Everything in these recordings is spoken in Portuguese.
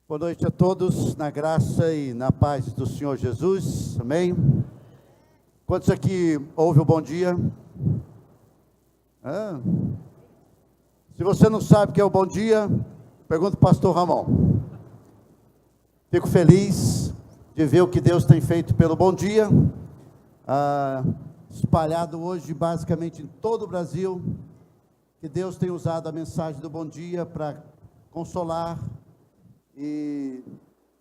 Boa noite a todos, na graça e na paz do Senhor Jesus, amém? Quantos aqui ouvem o bom dia? Se você não sabe o que é o bom dia, pergunta para o pastor Ramon. Fico feliz de ver o que Deus tem feito pelo bom dia, espalhado hoje basicamente em todo o Brasil, que Deus tem usado a mensagem do bom dia para consolar e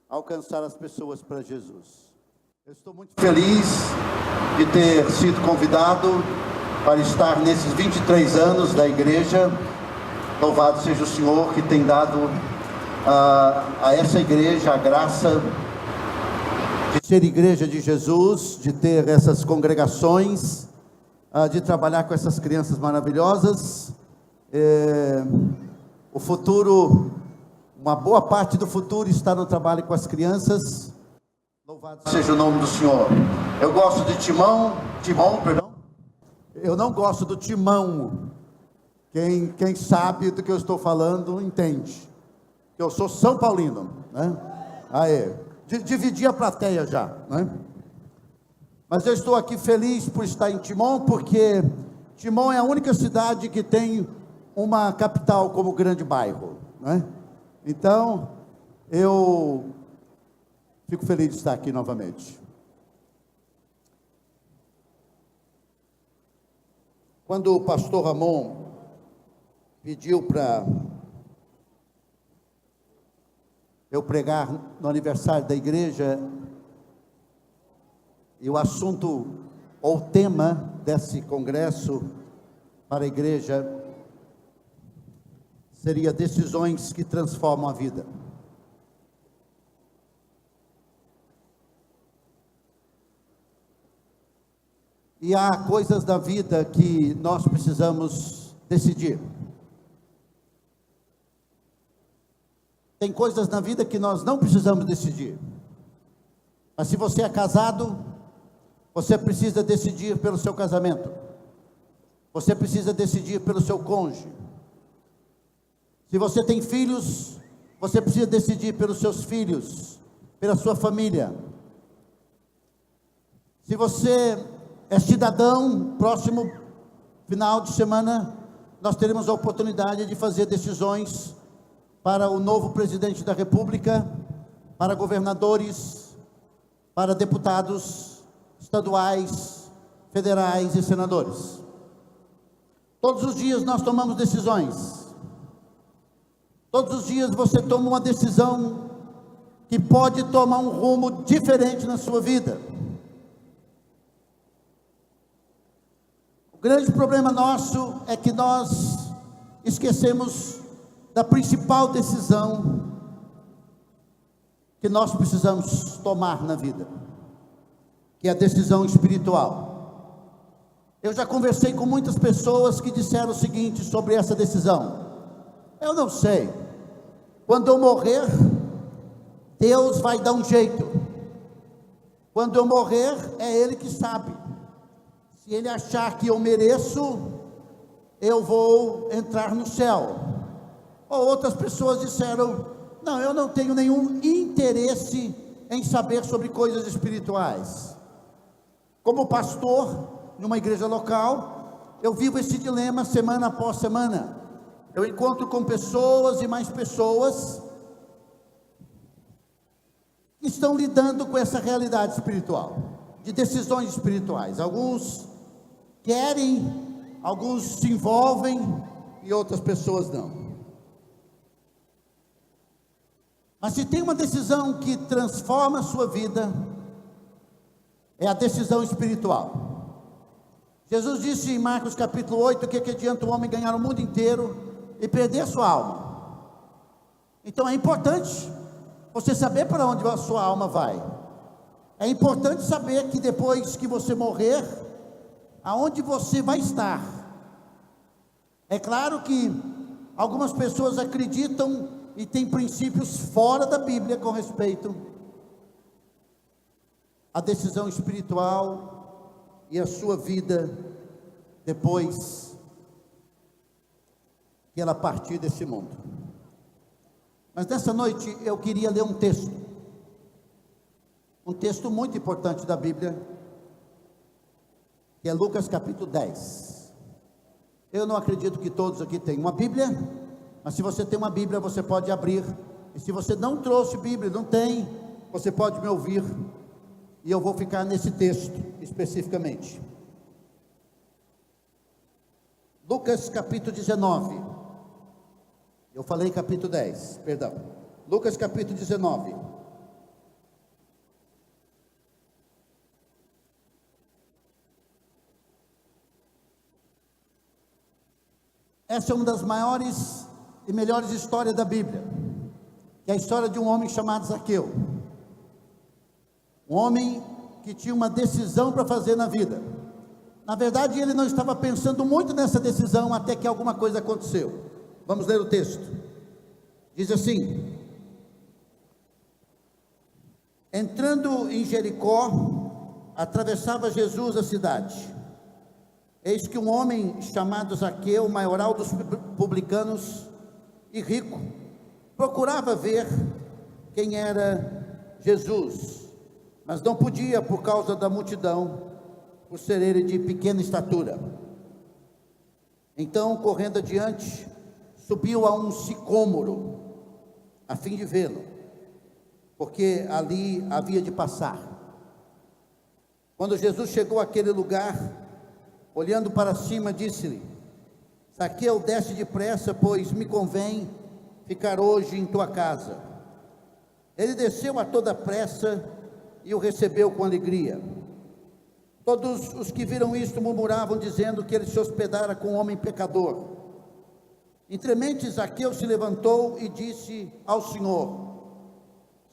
alcançar as pessoas para Jesus. Eu estou muito feliz de ter sido convidado para estar nesses 23 anos da igreja. Louvado seja o Senhor que tem dado a essa igreja a graça de ser igreja de Jesus, de ter essas congregações, de trabalhar com essas crianças maravilhosas. O futuro, uma boa parte do futuro está no trabalho com as crianças. Louvado seja o nome do Senhor. Eu gosto de Timão, perdão. Eu não gosto do Timão. Quem sabe do que eu estou falando, entende. Eu sou São Paulino, né? Dividi a plateia já, né? Mas eu estou aqui feliz por estar em Timon, porque Timon é a única cidade que tem uma capital como grande bairro, né? Então, eu fico feliz de estar aqui novamente. Quando o pastor Ramon pediu para eu pregar no aniversário da igreja, e o assunto ou tema desse congresso para a igreja seria decisões que transformam a vida. E há coisas da vida que nós precisamos decidir. Tem coisas na vida que nós não precisamos decidir. Mas se você é casado, você precisa decidir pelo seu casamento. Você precisa decidir pelo seu cônjuge. Se você tem filhos, você precisa decidir pelos seus filhos, pela sua família. Se você é cidadão, próximo final de semana, nós teremos a oportunidade de fazer decisões para o novo presidente da República, para governadores, para deputados estaduais, federais e senadores. Todos os dias nós tomamos decisões. Todos os dias você toma uma decisão que pode tomar um rumo diferente na sua vida. O grande problema nosso é que nós esquecemos da principal decisão que nós precisamos tomar na vida, que é a decisão espiritual. Eu já conversei com muitas pessoas que disseram o seguinte sobre essa decisão: eu não sei, quando eu morrer, Deus vai dar um jeito. Quando eu morrer, é Ele que sabe. Se Ele achar que eu mereço, eu vou entrar no céu. Ou outras pessoas disseram: não, eu não tenho nenhum interesse em saber sobre coisas espirituais. Como pastor numa igreja local, eu vivo esse dilema semana após semana. Eu encontro com pessoas e mais pessoas que estão lidando com essa realidade espiritual, de decisões espirituais. Alguns querem, alguns se envolvem e outras pessoas não. Mas se tem uma decisão que transforma a sua vida, é a decisão espiritual. Jesus disse em Marcos capítulo 8, que adianta o homem ganhar o mundo inteiro e perder a sua alma. Então é importante você saber para onde a sua alma vai. É importante saber que depois que você morrer, aonde você vai estar. É claro que algumas pessoas acreditam e têm princípios fora da Bíblia com respeito à decisão espiritual e a sua vida depois que ela partir desse mundo. Mas nessa noite eu queria ler um texto muito importante da Bíblia, que é Lucas capítulo 10. Eu não acredito que todos aqui tenham uma Bíblia, mas se você tem uma Bíblia, você pode abrir, e se você não trouxe Bíblia, não tem, você pode me ouvir, e eu vou ficar nesse texto especificamente. Lucas capítulo 19, eu falei capítulo 10, perdão, Lucas capítulo 19, essa é uma das maiores e melhores histórias da Bíblia, que é a história de um homem chamado Zaqueu, um homem que tinha uma decisão para fazer na vida. Na verdade, ele não estava pensando muito nessa decisão, até que alguma coisa aconteceu. Vamos ler o texto. Diz assim: entrando em Jericó, atravessava Jesus a cidade. Eis que um homem chamado Zaqueu, maioral dos publicanos e rico, procurava ver quem era Jesus, mas não podia por causa da multidão, por ser ele de pequena estatura. Então, correndo adiante, subiu a um sicômoro, a fim de vê-lo, porque ali havia de passar. Quando Jesus chegou àquele lugar, olhando para cima, disse-lhe: Zaqueu, desce depressa, pois me convém ficar hoje em tua casa. Ele desceu a toda pressa e o recebeu com alegria. Todos os que viram isto murmuravam, dizendo que ele se hospedara com um homem pecador. Entremente Zaqueu se levantou e disse ao Senhor: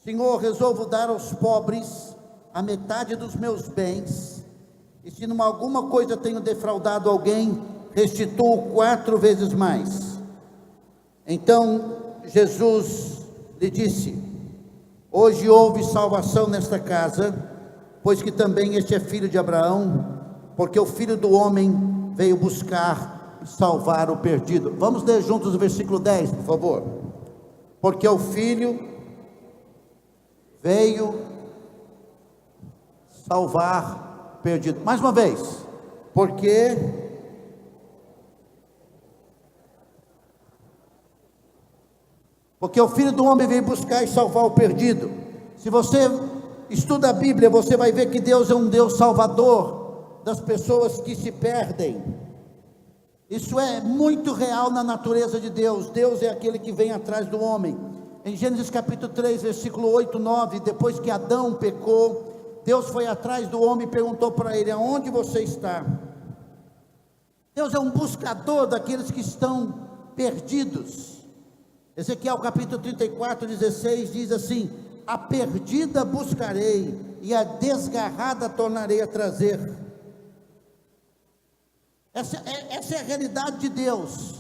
Senhor, resolvo dar aos pobres a metade dos meus bens, e se numa alguma coisa tenho defraudado alguém, restituo 4 vezes mais. Então Jesus lhe disse: hoje houve salvação nesta casa, pois que também este é filho de Abraão, porque o Filho do Homem veio buscar e salvar o perdido. Vamos ler juntos o versículo 10, por favor. Porque o Filho veio salvar o perdido. Mais uma vez. Porque o Filho do Homem veio buscar e salvar o perdido. Se você estuda a Bíblia, você vai ver que Deus é um Deus salvador das pessoas que se perdem. Isso é muito real na natureza de Deus. Deus é aquele que vem atrás do homem. Em Gênesis capítulo 3, versículo 8, 9, depois que Adão pecou, Deus foi atrás do homem e perguntou para ele: aonde você está? Deus é um buscador daqueles que estão perdidos. Ezequiel capítulo 34, 16 diz assim: a perdida buscarei, e a desgarrada tornarei a trazer. Essa é a realidade de Deus.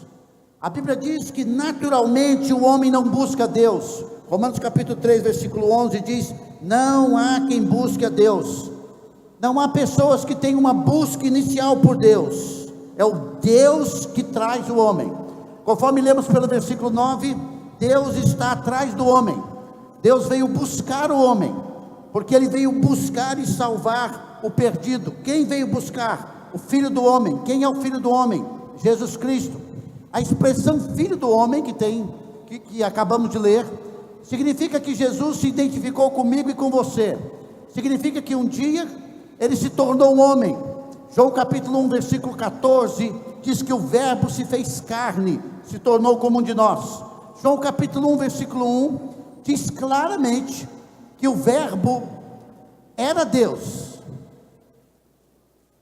A Bíblia diz que naturalmente o homem não busca Deus. Romanos capítulo 3, versículo 11 diz: não há quem busque a Deus. Não há pessoas que tenham uma busca inicial por Deus. É o Deus que traz o homem. Conforme lemos pelo versículo 9, Deus está atrás do homem. Deus veio buscar o homem, porque ele veio buscar e salvar o perdido. Quem veio buscar? O Filho do Homem. Quem é o Filho do Homem? Jesus Cristo. A expressão Filho do Homem que acabamos de ler, significa que Jesus se identificou comigo e com você. Significa que um dia ele se tornou um homem. João capítulo 1, versículo 14 diz que o verbo se fez carne, se tornou como um de nós. João capítulo 1, versículo 1 diz claramente que o verbo era Deus.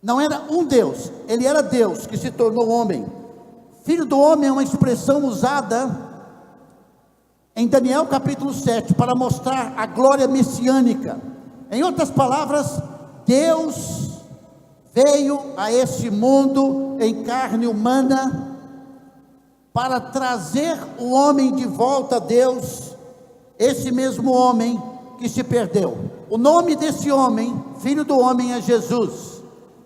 Não era um Deus, ele era Deus que se tornou homem. Filho do homem é uma expressão usada em Daniel capítulo 7 para mostrar a glória messiânica. Em outras palavras, Deus veio a esse mundo em carne humana para trazer o homem de volta a Deus, esse mesmo homem que se perdeu. O nome desse homem, Filho do Homem, é Jesus.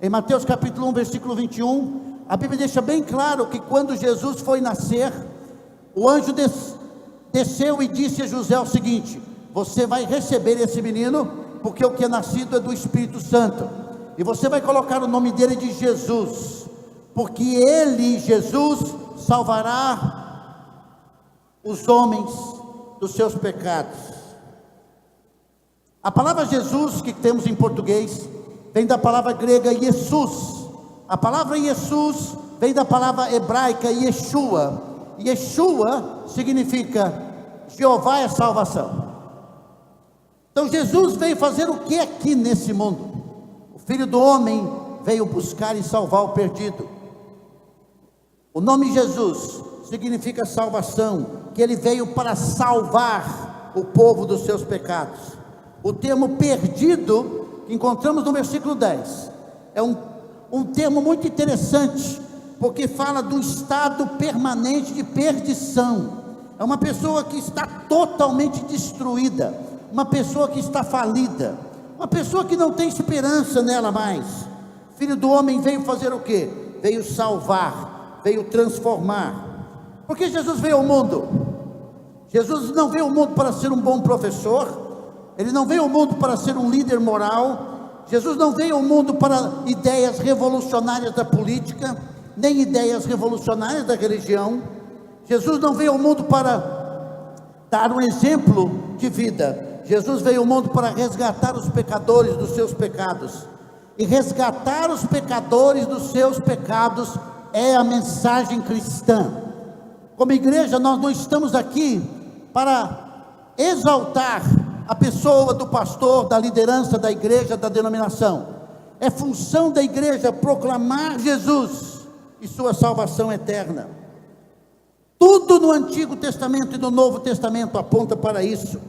Em Mateus capítulo 1, versículo 21, a Bíblia deixa bem claro que quando Jesus foi nascer, o anjo desceu e disse a José o seguinte: você vai receber esse menino, porque o que é nascido é do Espírito Santo, e você vai colocar o nome dele de Jesus, porque ele, Jesus, salvará os homens dos seus pecados. A palavra Jesus, que temos em português, vem da palavra grega Jesus. A palavra Jesus vem da palavra hebraica Yeshua. Yeshua significa Jeová é salvação. Então Jesus veio fazer o que aqui nesse mundo? O Filho do Homem veio buscar e salvar o perdido. O nome Jesus significa salvação, que ele veio para salvar o povo dos seus pecados. O termo perdido, que encontramos no versículo 10, é um termo muito interessante, porque fala do estado permanente de perdição. É uma pessoa que está totalmente destruída, uma pessoa que está falida, uma pessoa que não tem esperança nela mais. Filho do Homem veio fazer o quê? Veio salvar, veio transformar. Porque Jesus veio ao mundo? Jesus não veio ao mundo para ser um bom professor, ele não veio ao mundo para ser um líder moral, Jesus não veio ao mundo para ideias revolucionárias da política, nem ideias revolucionárias da religião. Jesus não veio ao mundo para dar um exemplo de vida. Jesus veio ao mundo para resgatar os pecadores dos seus pecados. E resgatar os pecadores dos seus pecados é a mensagem cristã. Como igreja, nós não estamos aqui para exaltar a pessoa do pastor, da liderança da igreja, da denominação. É função da igreja proclamar Jesus e sua salvação eterna. Tudo no Antigo Testamento e no Novo Testamento aponta para isso,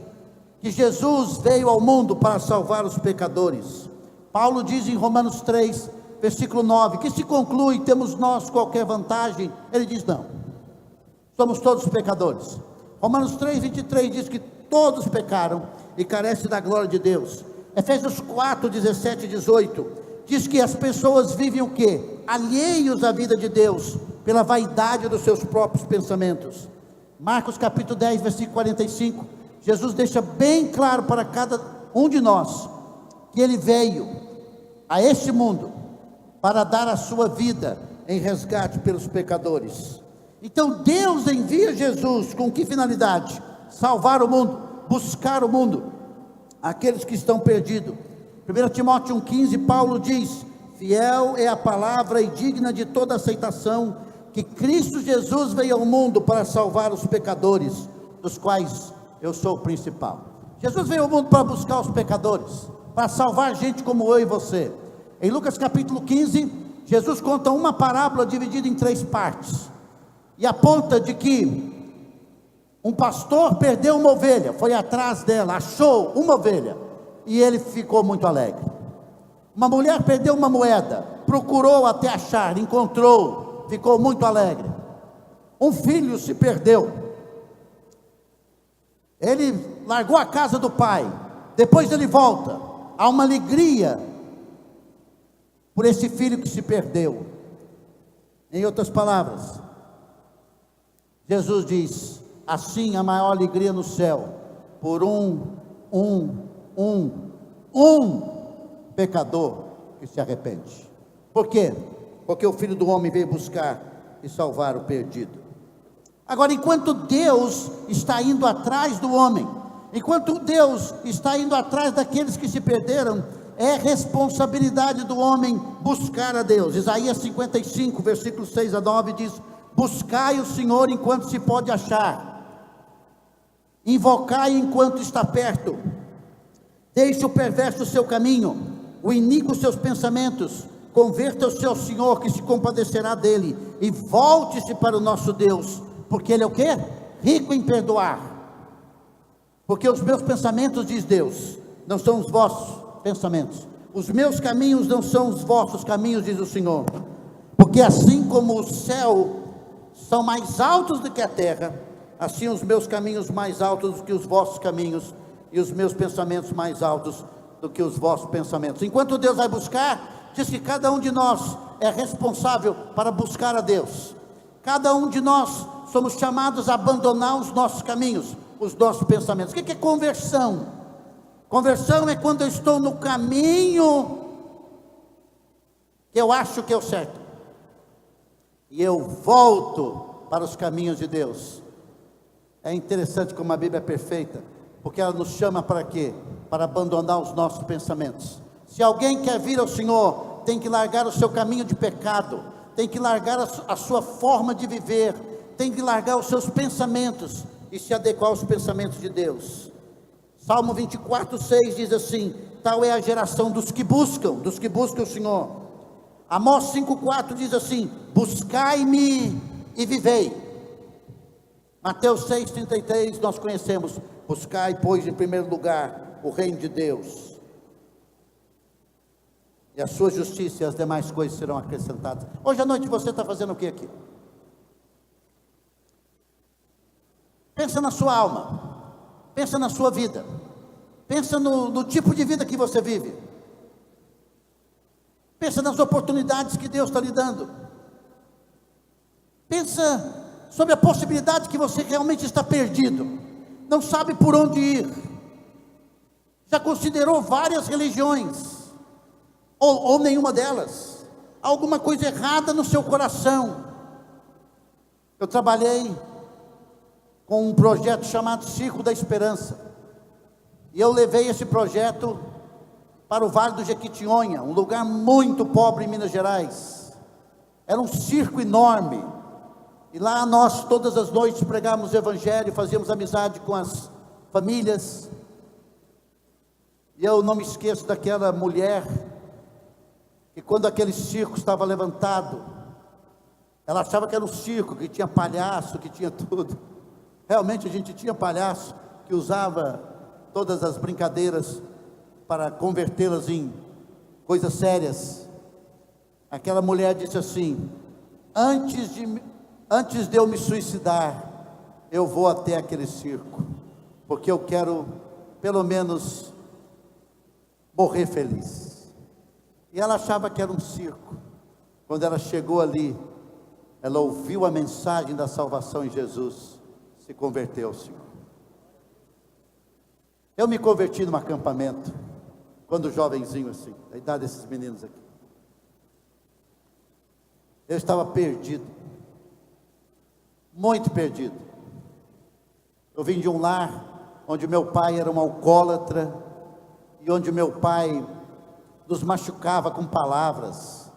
que Jesus veio ao mundo para salvar os pecadores. Paulo diz em Romanos 3, versículo 9, que se conclui, temos nós qualquer vantagem? Ele diz não, somos todos pecadores. Romanos 3, 23 diz que todos pecaram e carecem da glória de Deus. Efésios 4, 17 e 18 diz que as pessoas vivem o quê? Alheios à vida de Deus, pela vaidade dos seus próprios pensamentos. Marcos capítulo 10, versículo 45, Jesus deixa bem claro para cada um de nós, que ele veio a este mundo para dar a sua vida em resgate pelos pecadores. Então Deus envia Jesus com que finalidade? Salvar o mundo, buscar o mundo, aqueles que estão perdidos. 1 Timóteo 1,15, Paulo diz: fiel é a palavra e digna de toda aceitação, que Cristo Jesus veio ao mundo para salvar os pecadores, dos quais eu sou o principal. Jesus veio ao mundo para buscar os pecadores, para salvar gente como eu e você. Em Lucas capítulo 15, Jesus conta uma parábola dividida em 3 partes, e aponta de que um pastor perdeu uma ovelha, foi atrás dela, achou uma ovelha, e ele ficou muito alegre. Uma mulher perdeu uma moeda, procurou até achar, encontrou, ficou muito alegre. Um filho se perdeu, ele largou a casa do pai, depois ele volta, há uma alegria por esse filho que se perdeu. Em outras palavras, Jesus diz: assim a maior alegria no céu, por um pecador que se arrepende. Por quê? Porque o Filho do Homem veio buscar e salvar o perdido. Agora, enquanto Deus está indo atrás do homem, enquanto Deus está indo atrás daqueles que se perderam, é responsabilidade do homem buscar a Deus. Isaías 55, versículos 6 a 9 diz: buscai o Senhor enquanto se pode achar, invocai enquanto está perto. Deixe o perverso o seu caminho, o iníquo os seus pensamentos, converta-se ao Senhor, que se compadecerá dele, e volte-se para o nosso Deus, porque ele é o quê? Rico em perdoar. Porque os meus pensamentos, diz Deus, não são os vossos pensamentos, os meus caminhos não são os vossos caminhos, diz o Senhor. Porque assim como o céu são mais altos do que a terra, assim os meus caminhos mais altos do que os vossos caminhos, e os meus pensamentos mais altos do que os vossos pensamentos. Enquanto Deus vai buscar, diz que cada um de nós é responsável para buscar a Deus. Cada um de nós somos chamados a abandonar os nossos caminhos, os nossos pensamentos. O que é conversão? Conversão é quando eu estou no caminho que eu acho que é o certo, e eu volto para os caminhos de Deus. É interessante como a Bíblia é perfeita, porque ela nos chama para quê? Para abandonar os nossos pensamentos. Se alguém quer vir ao Senhor, tem que largar o seu caminho de pecado, tem que largar a sua forma de viver, tem que largar os seus pensamentos e se adequar aos pensamentos de Deus. Salmo 24:6 diz assim: tal é a geração dos que buscam o Senhor. Amós 5:4 diz assim: buscai-me e vivei. Mateus 6:33 nós conhecemos: buscai, pois, em primeiro lugar o reino de Deus, e a sua justiça, e as demais coisas serão acrescentadas. Hoje à noite você está fazendo o que aqui? Pensa na sua alma, pensa na sua vida, pensa no tipo de vida que você vive, pensa nas oportunidades que Deus está lhe dando, pensa sobre a possibilidade que você realmente está perdido, não sabe por onde ir, já considerou várias religiões, ou nenhuma delas, há alguma coisa errada no seu coração. Eu trabalhei com um projeto chamado Circo da Esperança, e eu levei esse projeto para o Vale do Jequitinhonha, um lugar muito pobre em Minas Gerais. Era um circo enorme, e lá nós todas as noites pregávamos o evangelho, fazíamos amizade com as famílias, e eu não me esqueço daquela mulher, que quando aquele circo estava levantado, ela achava que era um circo, que tinha palhaço, que tinha tudo. Realmente a gente tinha palhaço, que usava todas as brincadeiras para convertê-las em coisas sérias. Aquela mulher disse assim: antes de eu me suicidar, eu vou até aquele circo, porque eu quero pelo menos morrer feliz. E ela achava que era um circo. Quando ela chegou ali, ela ouviu a mensagem da salvação em Jesus, se converteu ao Senhor. Eu me converti num acampamento, quando jovenzinho assim, da idade desses meninos aqui. Eu estava perdido, muito perdido. Eu vim de um lar onde meu pai era um alcoólatra, e onde meu pai nos machucava com palavras.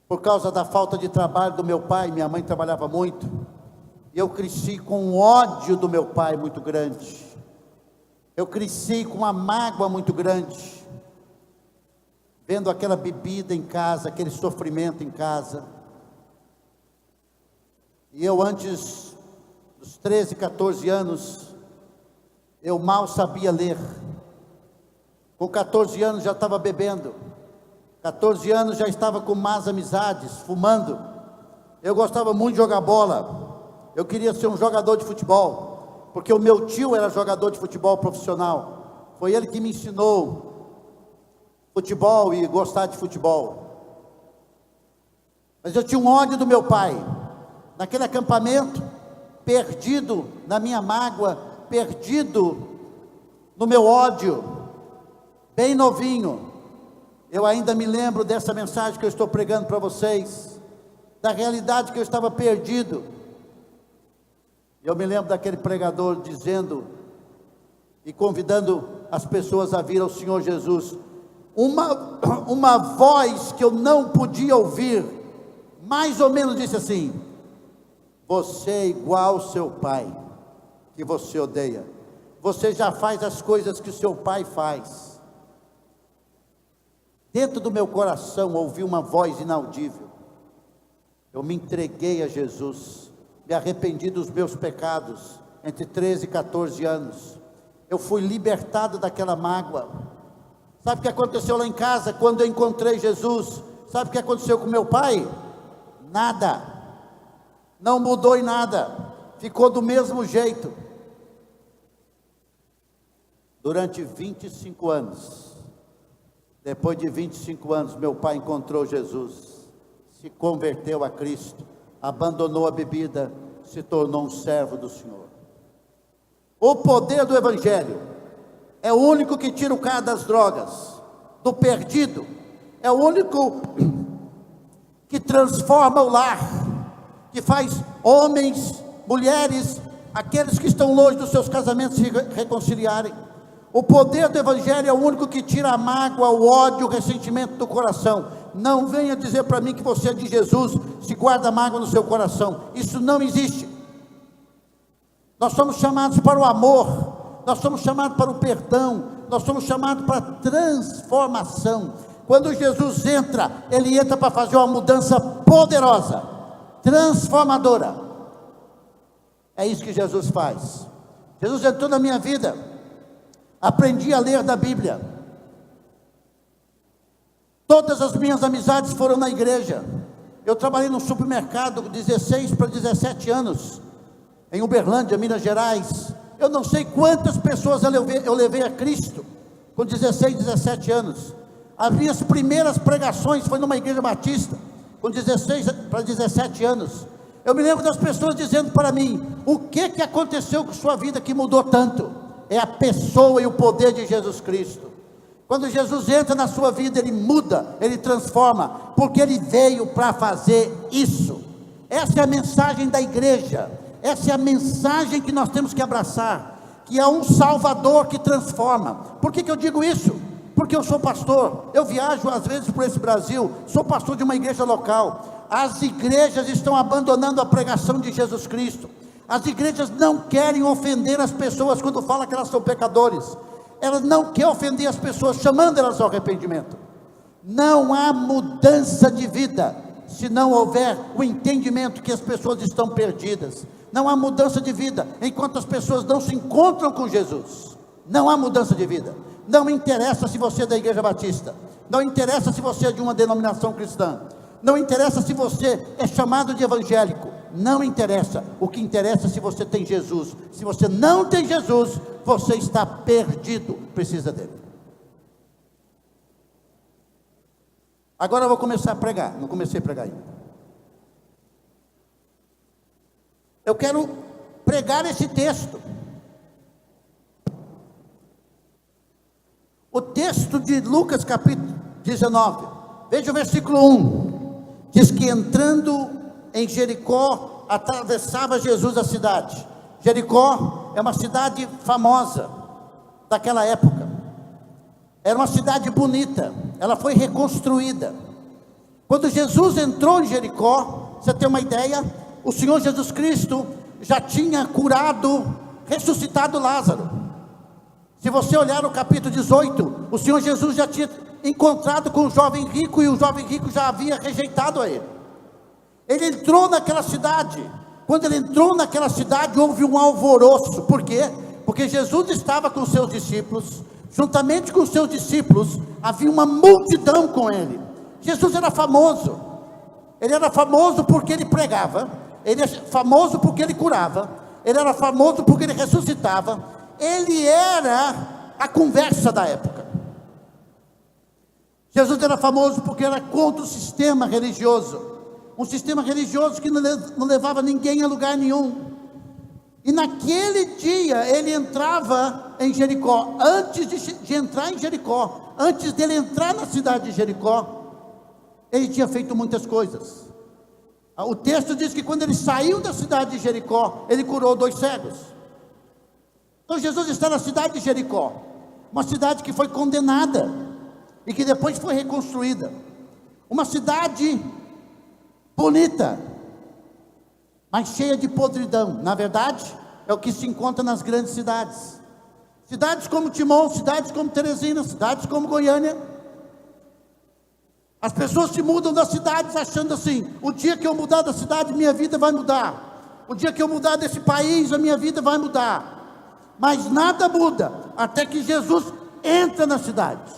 Por causa da falta de trabalho do meu pai, minha mãe trabalhava muito, e eu cresci com um ódio do meu pai muito grande. Eu cresci com uma mágoa muito grande, vendo aquela bebida em casa, aquele sofrimento em casa. E eu, antes dos 13, 14 anos, eu mal sabia ler. Com 14 anos já estava bebendo, 14 anos já estava com más amizades, fumando. Eu gostava muito de jogar bola, eu queria ser um jogador de futebol, porque o meu tio era jogador de futebol profissional, foi ele que me ensinou futebol e gostar de futebol. Mas eu tinha um ódio do meu pai, naquele acampamento, perdido na minha mágoa, perdido no meu ódio. Bem novinho, eu ainda me lembro dessa mensagem que eu estou pregando para vocês, da realidade que eu estava perdido. Eu me lembro daquele pregador dizendo e convidando as pessoas a vir ao Senhor Jesus. Uma voz que eu não podia ouvir, mais ou menos disse assim: você é igual ao seu pai, que você odeia. Você já faz as coisas que o seu pai faz. Dentro do meu coração ouvi uma voz inaudível. Eu me entreguei a Jesus, me arrependi dos meus pecados, entre 13 e 14 anos. Eu fui libertado daquela mágoa. Sabe o que aconteceu lá em casa, quando eu encontrei Jesus? Sabe o que aconteceu com meu pai? Nada, não mudou em nada, ficou do mesmo jeito. Durante 25 anos, depois de 25 anos, meu pai encontrou Jesus, se converteu a Cristo, abandonou a bebida, se tornou um servo do Senhor. O poder do Evangelho é o único que tira o cara das drogas, do perdido, é o único que transforma o lar, que faz homens, mulheres, aqueles que estão longe dos seus casamentos se reconciliarem. O poder do Evangelho é o único que tira a mágoa, o ódio, o ressentimento do coração. Não venha dizer para mim que você é de Jesus se guarda mágoa no seu coração. Isso não existe. Nós somos chamados para o amor, nós somos chamados para o perdão, nós somos chamados para a transformação. Quando Jesus entra, Ele entra para fazer uma mudança poderosa, transformadora. É isso que Jesus faz. Jesus entrou na minha vida, aprendi a ler da Bíblia. Todas as minhas amizades foram na igreja. Eu trabalhei no supermercado 16 para 17 anos, em Uberlândia, Minas Gerais. Eu não sei quantas pessoas eu levei a Cristo, com 16, 17 anos. As minhas primeiras pregações foi numa igreja batista, com 16 para 17 anos. Eu me lembro das pessoas dizendo para mim: o que aconteceu com sua vida que mudou tanto? É a pessoa e o poder de Jesus Cristo. Quando Jesus entra na sua vida, Ele muda, Ele transforma, porque Ele veio para fazer isso. Essa é a mensagem da igreja, essa é a mensagem que nós temos que abraçar, que é um Salvador que transforma. Por que eu digo isso? Porque eu sou pastor, eu viajo às vezes por esse Brasil, sou pastor de uma igreja local. As igrejas estão abandonando a pregação de Jesus Cristo. As igrejas não querem ofender as pessoas quando falam que elas são pecadores. Elas não querem ofender as pessoas, chamando elas ao arrependimento. Não há mudança de vida se não houver o entendimento que as pessoas estão perdidas. Não há mudança de vida enquanto as pessoas não se encontram com Jesus. Não há mudança de vida. Não interessa se você é da igreja batista, não interessa se você é de uma denominação cristã, não interessa se você é chamado de evangélico, não interessa. O que interessa é se você tem Jesus. Se você não tem Jesus, você está perdido, precisa dele. Agora eu vou começar a pregar, não comecei a pregar ainda. Eu quero pregar esse texto. O texto de Lucas capítulo 19, veja o versículo 1, diz que entrando em Jericó, atravessava Jesus a cidade. Jericó é uma cidade famosa daquela época, era uma cidade bonita, ela foi reconstruída. Quando Jesus entrou em Jericó, você tem uma ideia, o Senhor Jesus Cristo já tinha curado, ressuscitado Lázaro. Se você olhar no capítulo 18, o Senhor Jesus já tinha encontrado com o jovem rico, e o jovem rico já havia rejeitado a ele. Ele entrou naquela cidade. Quando ele entrou naquela cidade, houve um alvoroço. Por quê? Porque Jesus estava com seus discípulos. Juntamente com os seus discípulos, havia uma multidão com ele. Jesus era famoso. Ele era famoso porque ele pregava. Ele era famoso porque ele curava. Ele era famoso porque ele ressuscitava. Ele era a conversa da época. Jesus era famoso porque era contra o sistema religioso. Um sistema religioso que não levava ninguém a lugar nenhum. E naquele dia ele entrava em Jericó. Antes de entrar em Jericó, antes dele entrar na cidade de Jericó, ele tinha feito muitas coisas. O texto diz que quando ele saiu da cidade de Jericó, ele curou 2 cegos. Então Jesus está na cidade de Jericó, uma cidade que foi condenada e que depois foi reconstruída. Uma cidade bonita, mas cheia de podridão. Na verdade, é o que se encontra nas grandes cidades. Cidades como Timon, cidades como Teresina, cidades como Goiânia. As pessoas se mudam das cidades achando assim: o dia que eu mudar da cidade, minha vida vai mudar. O dia que eu mudar desse país, a minha vida vai mudar. Mas nada muda até que Jesus entra na cidade.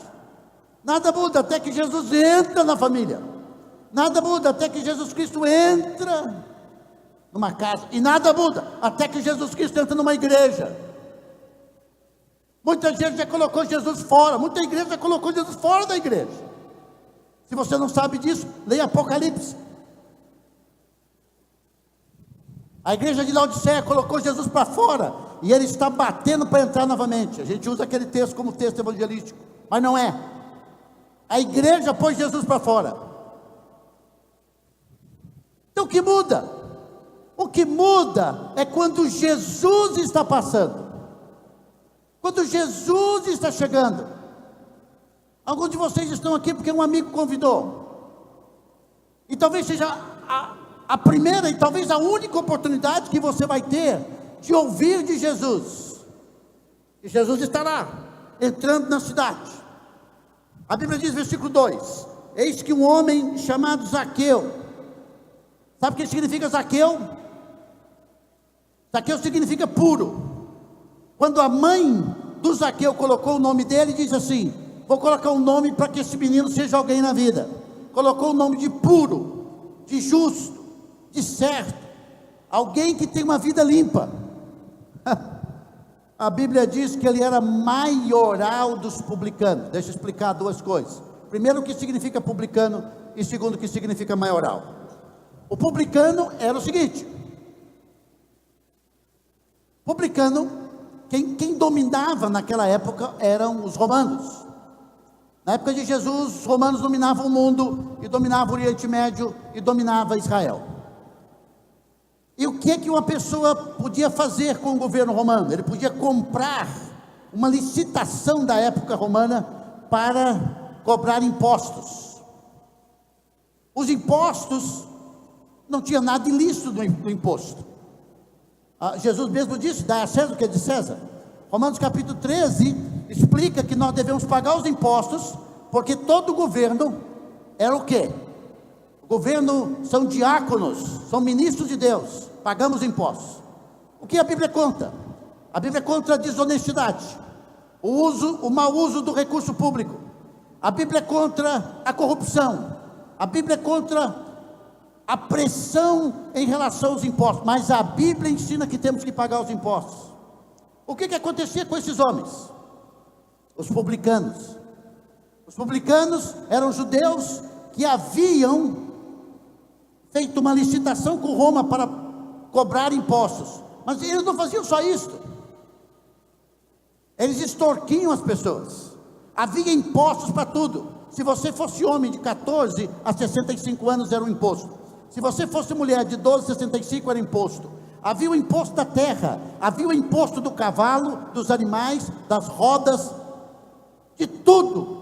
Nada muda até que Jesus entra na família. Nada muda até que Jesus Cristo entra numa casa. E nada muda até que Jesus Cristo entra numa igreja. Muita gente já colocou Jesus fora. Muita igreja já colocou Jesus fora da igreja. Se você não sabe disso, leia Apocalipse. A igreja de Laodiceia colocou Jesus para fora, e ele está batendo para entrar novamente. A gente usa aquele texto como texto evangelístico, mas não é. A igreja pôs Jesus para fora. Então o que muda? O que muda é quando Jesus está passando, quando Jesus está chegando. Alguns de vocês estão aqui porque um amigo convidou, e talvez seja a primeira e talvez a única oportunidade que você vai ter de ouvir de Jesus. E Jesus estará entrando na cidade. A Bíblia diz, versículo 2: eis que um homem chamado Zaqueu. Sabe o que significa Zaqueu? Zaqueu significa puro. Quando a mãe do Zaqueu colocou o nome dele, diz assim: vou colocar um nome para que esse menino seja alguém na vida. Colocou o nome de puro, de justo, de certo, alguém que tem uma vida limpa. A Bíblia diz que ele era maioral dos publicanos. Deixa eu explicar duas coisas. Primeiro, o que significa publicano, e segundo, o que significa maioral. O publicano era o seguinte: publicano, quem dominava naquela época eram os romanos. Na época de Jesus, os romanos dominavam o mundo, e dominavam o Oriente Médio, e dominavam Israel. E o que uma pessoa podia fazer com o governo romano? Ele podia comprar uma licitação da época romana para cobrar impostos. Os impostos, não tinha nada ilícito no imposto. Jesus mesmo disse: dá a César o que é de César. Romanos capítulo 13 explica que nós devemos pagar os impostos, porque todo governo era o quê? O governo são diáconos, são ministros de Deus, pagamos impostos. O que a Bíblia conta? A Bíblia contra a desonestidade, o mau uso do recurso público. A Bíblia é contra a corrupção. A Bíblia é contra a pressão em relação aos impostos. Mas a Bíblia ensina que temos que pagar os impostos. O que acontecia com esses homens? Os publicanos. Os publicanos eram judeus que haviam feito uma licitação com Roma para cobrar impostos. Mas eles não faziam só isso. Eles extorquiam as pessoas. Havia impostos para tudo. Se você fosse homem de 14 a 65 anos, era um imposto. Se você fosse mulher de 12 a 65, era imposto. Havia o imposto da terra, havia o imposto do cavalo, dos animais, das rodas, de tudo.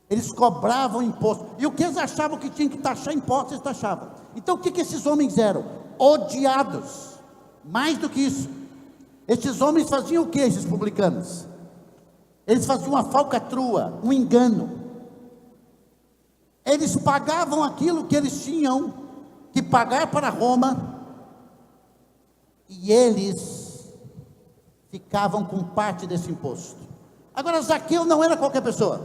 Eles cobravam imposto. E o que eles achavam que tinha que taxar impostos, eles taxavam. Então o que esses homens eram? Odiados. Mais do que isso, esses homens faziam o que, esses publicanos? Eles faziam uma falcatrua, um engano. Eles pagavam aquilo que eles tinham que pagar para Roma, e eles ficavam com parte desse imposto. Agora, Zaqueu não era qualquer pessoa.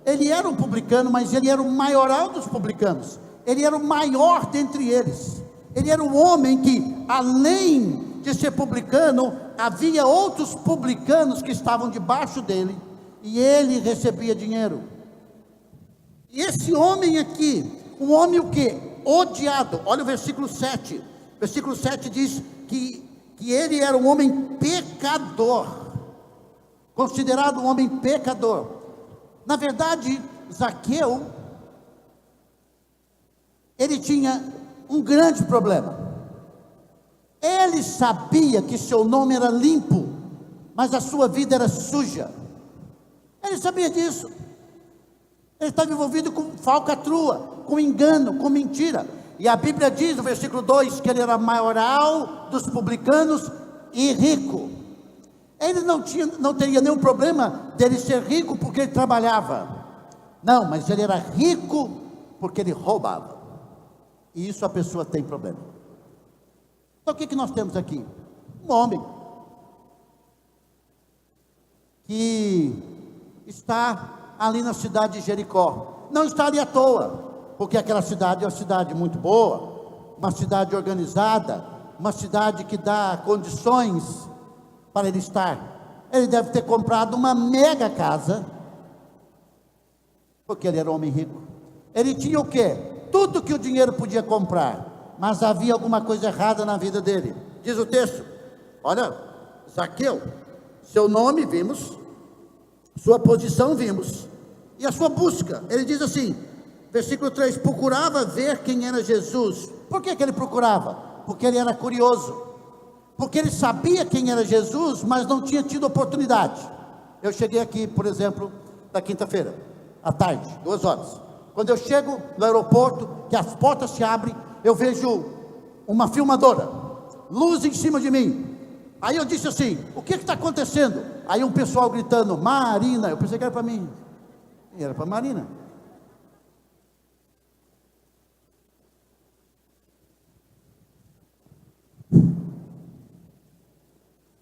Ele era um publicano, mas ele era o maioral dos publicanos. Ele era o maior dentre eles. Ele era um homem que, além de ser publicano, havia outros publicanos que estavam debaixo dele, e ele recebia dinheiro. E esse homem aqui, um homem o quê? Odiado. Olha o versículo 7. Versículo 7 diz que ele era um homem pecador, considerado um homem pecador. Na verdade, Zaqueu, ele tinha um grande problema. Ele sabia que seu nome era limpo, mas a sua vida era suja. Ele sabia disso. Ele estava envolvido com falcatrua, com engano, com mentira. E a Bíblia diz no versículo 2 que ele era maioral dos publicanos e rico. Ele não teria nenhum problema dele ser rico porque ele trabalhava. Não, mas ele era rico porque ele roubava. E isso a pessoa tem problema. Então o que nós temos aqui? Um homem que está ali na cidade de Jericó. Não está ali à toa, porque aquela cidade é uma cidade muito boa, uma cidade organizada, uma cidade que dá condições para ele estar. Ele deve ter comprado uma mega casa, porque ele era um homem rico. Ele tinha o quê? Tudo que o dinheiro podia comprar. mas havia alguma coisa errada na vida dele. Diz o texto: olha, Zaqueu, seu nome vimos, sua posição vimos, e a sua busca. Ele diz assim, versículo 3, procurava ver quem era Jesus. Por que ele procurava? Porque ele era curioso, porque ele sabia quem era Jesus, mas não tinha tido oportunidade. Eu cheguei aqui, por exemplo, na quinta-feira, à tarde, 2 horas. Quando eu chego no aeroporto, que as portas se abrem, eu vejo uma filmadora, luz em cima de mim. Aí eu disse assim, o que está acontecendo? Aí um pessoal gritando, Marina. Eu pensei que era para mim, e era para Marina.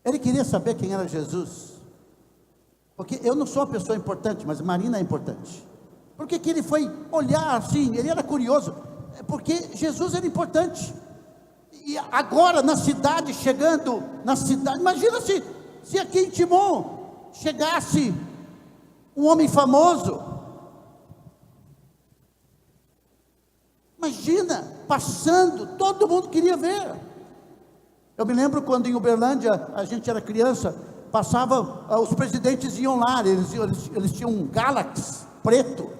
Ele queria saber quem era Jesus, porque eu não sou uma pessoa importante, mas Marina é importante. Por que ele foi olhar assim? Ele era curioso, porque Jesus era importante. E agora na cidade, chegando na cidade, imagina se aqui em Timon chegasse um homem famoso. Imagina, passando, todo mundo queria ver. Eu me lembro quando em Uberlândia, a gente era criança, passava, os presidentes iam lá, eles tinham um Galaxy preto,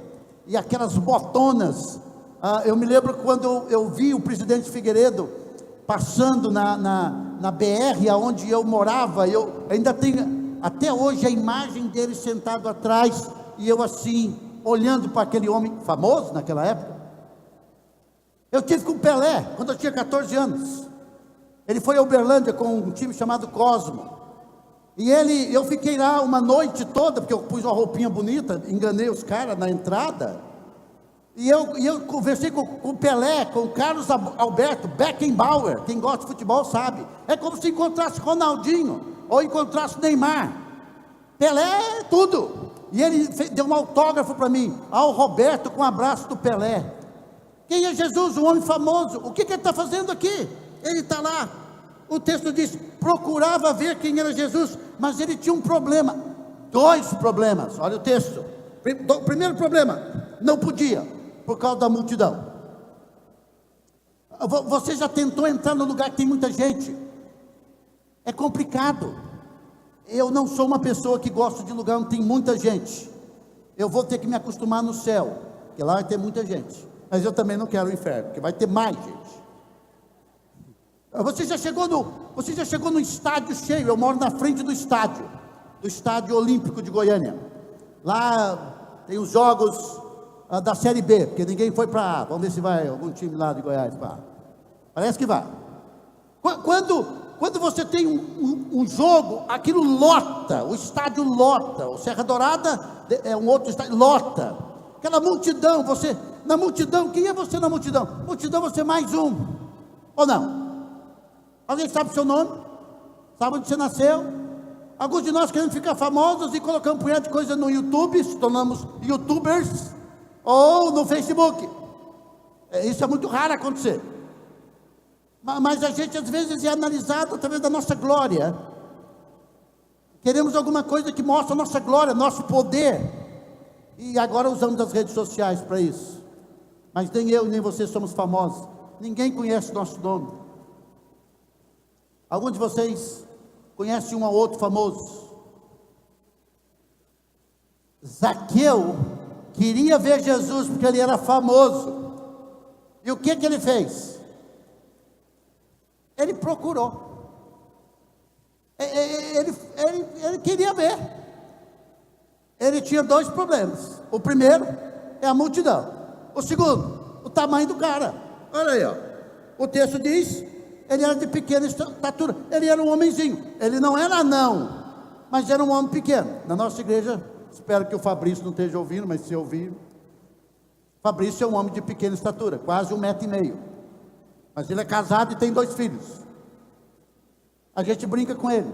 e aquelas botonas. Eu me lembro quando eu vi o presidente Figueiredo passando na BR, aonde eu morava, eu ainda tenho, até hoje, a imagem dele sentado atrás, e eu assim, olhando para aquele homem famoso naquela época. Eu tive com o Pelé, quando eu tinha 14 anos, ele foi a Uberlândia com um time chamado Cosmo, e eu fiquei lá uma noite toda, porque eu pus uma roupinha bonita, enganei os caras na entrada, e eu conversei com o Pelé, com o Carlos Alberto Beckenbauer. Quem gosta de futebol sabe, é como se encontrasse Ronaldinho, ou encontrasse Neymar. Pelé é tudo, e ele deu um autógrafo para mim, ao Roberto, com um abraço do Pelé. Quem é Jesus? Um homem famoso. O que ele está fazendo aqui? Ele está lá, o texto diz, procurava ver quem era Jesus, mas ele tinha um problema, 2 problemas, olha o texto. O primeiro problema, não podia, por causa da multidão. Você já tentou entrar no lugar que tem muita gente? É complicado. Eu não sou uma pessoa que gosta de lugar onde tem muita gente. Eu vou ter que me acostumar no céu, porque lá vai ter muita gente, mas eu também não quero o inferno, porque vai ter mais gente. Você já chegou no estádio cheio? Eu moro na frente do estádio Olímpico de Goiânia. Lá tem os jogos da Série B, porque ninguém foi para A. Vamos ver se vai algum time lá de Goiás para A. Parece que vai. Quando você tem um jogo, aquilo lota, o estádio lota. O Serra Dourada é um outro estádio, lota. Aquela multidão, na multidão, quem é você na multidão? Multidão, você é mais um, ou não? Alguém sabe o seu nome? Sabe onde você nasceu? Alguns de nós queremos ficar famosos e colocamos um punhado de coisa no YouTube, se tornamos youtubers, ou no Facebook. Isso é muito raro acontecer. Mas a gente às vezes é analisado através da nossa glória. Queremos alguma coisa que mostre a nossa glória, nosso poder. E agora usamos as redes sociais para isso. Mas nem eu nem você somos famosos. Ninguém conhece o nosso nome. Alguns de vocês conhecem um ou outro famoso. Zaqueu queria ver Jesus porque ele era famoso. E o que ele fez? Ele procurou. Ele queria ver. Ele tinha 2 problemas. O primeiro é a multidão. O segundo, o tamanho do cara. Olha aí, ó. O texto diz, ele era de pequena estatura. Ele era um homenzinho. Ele não era anão, mas era um homem pequeno. Na nossa igreja, espero que o Fabrício não esteja ouvindo, mas se ouvir, Fabrício é um homem de pequena estatura, quase 1,5 m. Mas ele é casado e tem 2 filhos. A gente brinca com ele.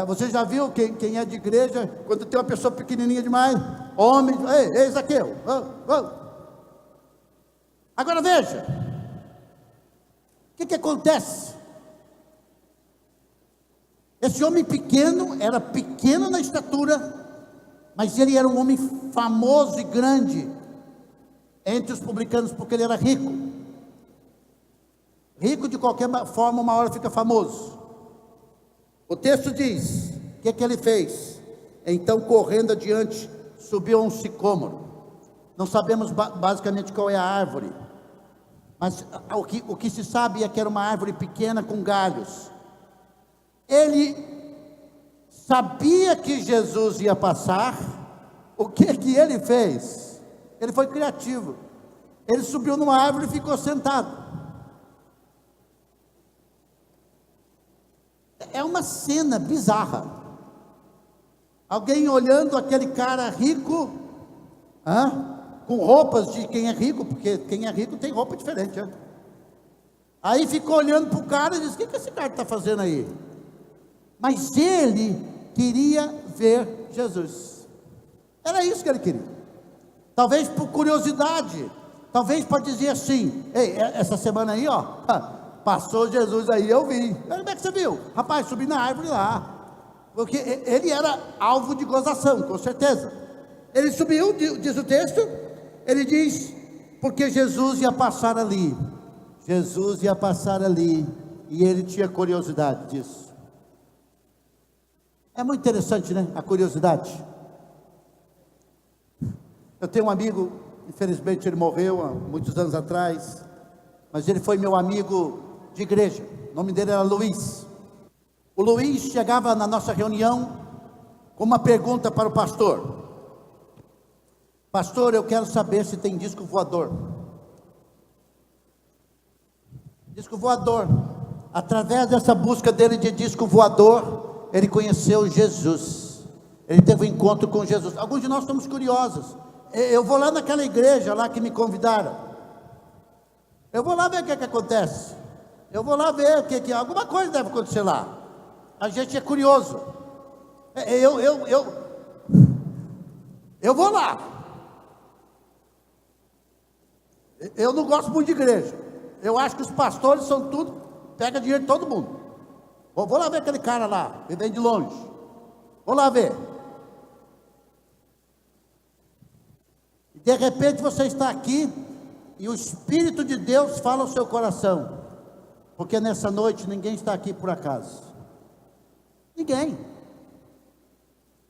Você já viu quem é de igreja, quando tem uma pessoa pequenininha demais, homem, ei Zaqueu, Agora veja, o que acontece? Esse homem pequeno, era pequeno na estatura, mas ele era um homem famoso e grande entre os publicanos, porque ele era rico. Rico de qualquer forma, uma hora fica famoso. O texto diz, o que ele fez? Então, correndo adiante, subiu a um sicômoro. Não sabemos basicamente qual é a árvore, mas o que se sabe é que era uma árvore pequena com galhos. Ele sabia que Jesus ia passar. O que ele fez? Ele foi criativo. Ele subiu numa árvore e ficou sentado. É uma cena bizarra. Alguém olhando aquele cara rico, com roupas de quem é rico, porque quem é rico tem roupa diferente. Aí ficou olhando para o cara e disse: o que esse cara está fazendo aí? Mas ele queria ver Jesus. Era isso que ele queria. Talvez por curiosidade, talvez para dizer assim: ei, essa semana aí, passou Jesus aí, eu vi. Como é que você viu? Rapaz, subi na árvore lá. Porque ele era alvo de gozação, com certeza. Ele subiu, diz o texto, ele diz, porque Jesus ia passar ali. Jesus ia passar ali, e ele tinha curiosidade disso. É muito interessante, né? A curiosidade. Eu tenho um amigo, infelizmente ele morreu há muitos anos atrás, mas ele foi meu amigo de igreja. O nome dele era Luiz. O Luiz chegava na nossa reunião com uma pergunta para o pastor: pastor, eu quero saber se tem disco voador. Disco voador. Através dessa busca dele de disco voador, ele conheceu Jesus. Ele teve um encontro com Jesus. Alguns de nós estamos curiosos. Eu vou lá naquela igreja lá que me convidaram. Eu vou lá ver o que acontece. Eu vou lá ver o que alguma coisa deve acontecer lá. A gente é curioso. Eu vou lá. Eu não gosto muito de igreja. Eu acho que os pastores são tudo, pega dinheiro de todo mundo. Vou lá ver aquele cara lá, que vem de longe. Vou lá ver. E de repente você está aqui e o Espírito de Deus fala ao seu coração. Porque nessa noite ninguém está aqui por acaso. Ninguém.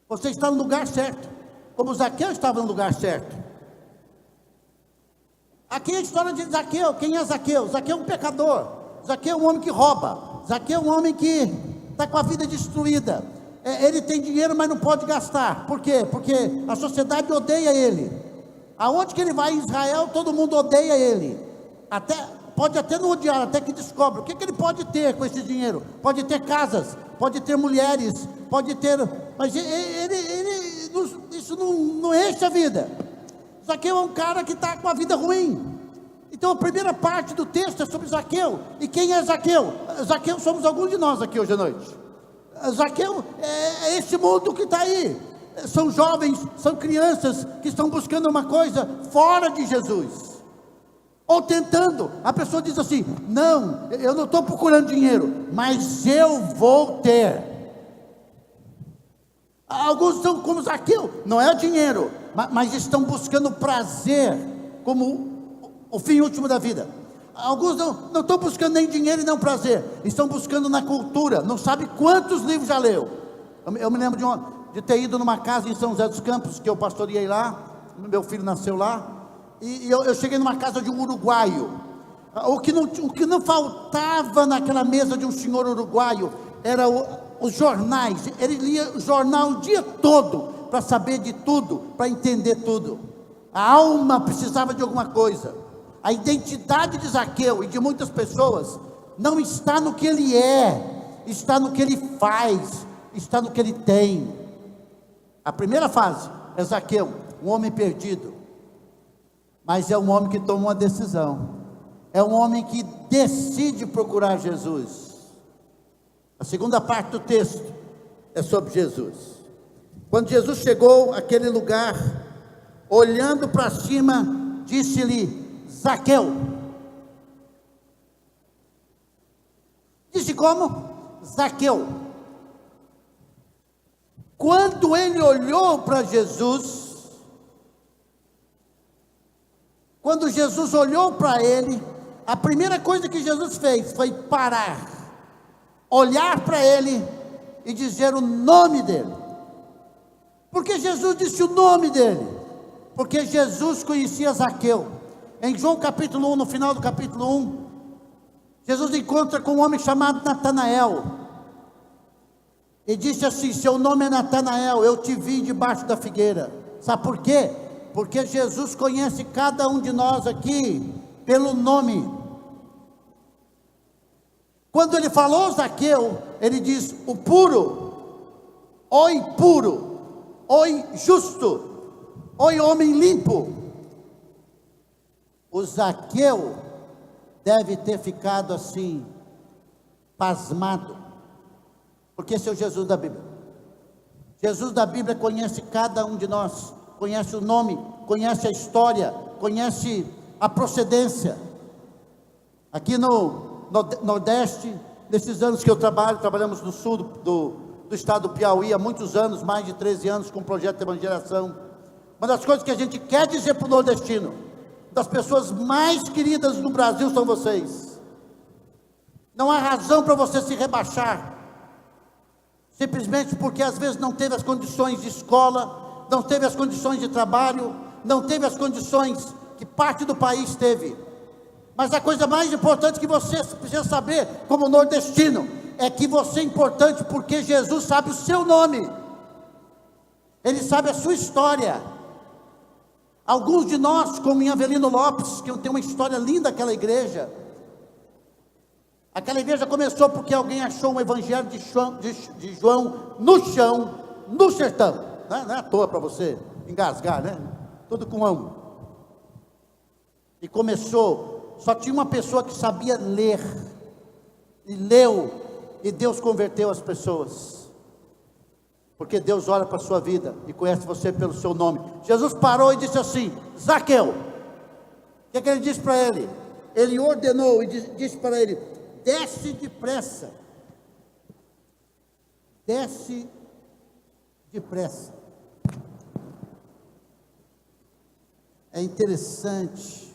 Você está no lugar certo, como Zaqueu estava no lugar certo. Aqui é a história de Zaqueu. Quem é Zaqueu? Zaqueu é um pecador. Zaqueu é um homem que rouba. Zaqueu é um homem que está com a vida destruída. Ele tem dinheiro, mas não pode gastar. Por quê? Porque a sociedade odeia ele. Aonde que ele vai em Israel, todo mundo odeia ele. Pode até não odiar, até que descobre. O que ele pode ter com esse dinheiro? Pode ter casas, pode ter mulheres, pode ter... Mas isso não enche a vida. Zaqueu é um cara que está com a vida ruim. Então a primeira parte do texto é sobre Zaqueu. E quem é Zaqueu? Zaqueu somos alguns de nós aqui hoje à noite. Zaqueu é esse mundo que está aí. São jovens, são crianças que estão buscando uma coisa fora de Jesus. Ou tentando. A pessoa diz assim: não, eu não estou procurando dinheiro, mas eu vou ter. Alguns são como Zaqueu, não é o dinheiro, mas estão buscando prazer como o fim último da vida. Alguns não estão buscando nem dinheiro e não prazer, estão buscando na cultura. Não sabe quantos livros já leu. Eu me lembro de ter ido numa casa em São José dos Campos, que eu pastoreei lá, meu filho nasceu lá, e eu cheguei numa casa de um uruguaio. O que não faltava naquela mesa de um senhor uruguaio era os jornais. Ele lia o jornal o dia todo, para saber de tudo, para entender tudo. A alma precisava de alguma coisa. A identidade de Zaqueu e de muitas pessoas não está no que ele é, está no que ele faz, está no que ele tem. A primeira fase é Zaqueu, um homem perdido, mas é um homem que toma uma decisão, é um homem que decide procurar Jesus. A segunda parte do texto é sobre Jesus. Quando Jesus chegou àquele lugar, olhando para cima, disse-lhe: Zaqueu. Disse como? Zaqueu. Quando ele olhou para Jesus, quando Jesus olhou para ele, a primeira coisa que Jesus fez foi parar, olhar para ele e dizer o nome dele. Por que Jesus disse o nome dele? Porque Jesus conhecia Zaqueu. Em João capítulo 1, no final do capítulo 1, Jesus encontra com um homem chamado Natanael, e disse assim: seu nome é Natanael, eu te vi debaixo da figueira. Sabe por quê? Porque Jesus conhece cada um de nós aqui pelo nome. Quando ele falou Zaqueu, ele diz: o puro, oi justo, oi homem limpo. O Zaqueu deve ter ficado assim, pasmado, porque esse é o Jesus da Bíblia. Jesus da Bíblia conhece cada um de nós, conhece o nome, conhece a história, conhece a procedência. Aqui no Nordeste, nesses anos que eu trabalhamos no sul do estado do Piauí, há muitos anos, mais de 13 anos, com o projeto de evangelização. Uma das coisas que a gente quer dizer para o nordestino: das pessoas mais queridas no Brasil são vocês. Não há razão para você se rebaixar, simplesmente porque às vezes não teve as condições de escola, não teve as condições de trabalho, não teve as condições que parte do país teve. Mas a coisa mais importante que você precisa saber, como nordestino, é que você é importante porque Jesus sabe o seu nome, Ele sabe a sua história. Alguns de nós, como em Avelino Lopes, que tem uma história linda aquela igreja. Aquela igreja começou porque alguém achou um evangelho de João no chão, no sertão. Não é à toa para você engasgar, né? Tudo com amo. E começou, só tinha uma pessoa que sabia ler, e leu, e Deus converteu as pessoas. Porque Deus olha para a sua vida e conhece você pelo seu nome. Jesus parou e disse assim: Zaqueu. O que ele disse para ele? Ele ordenou e disse para ele: desce depressa. Desce depressa. É interessante.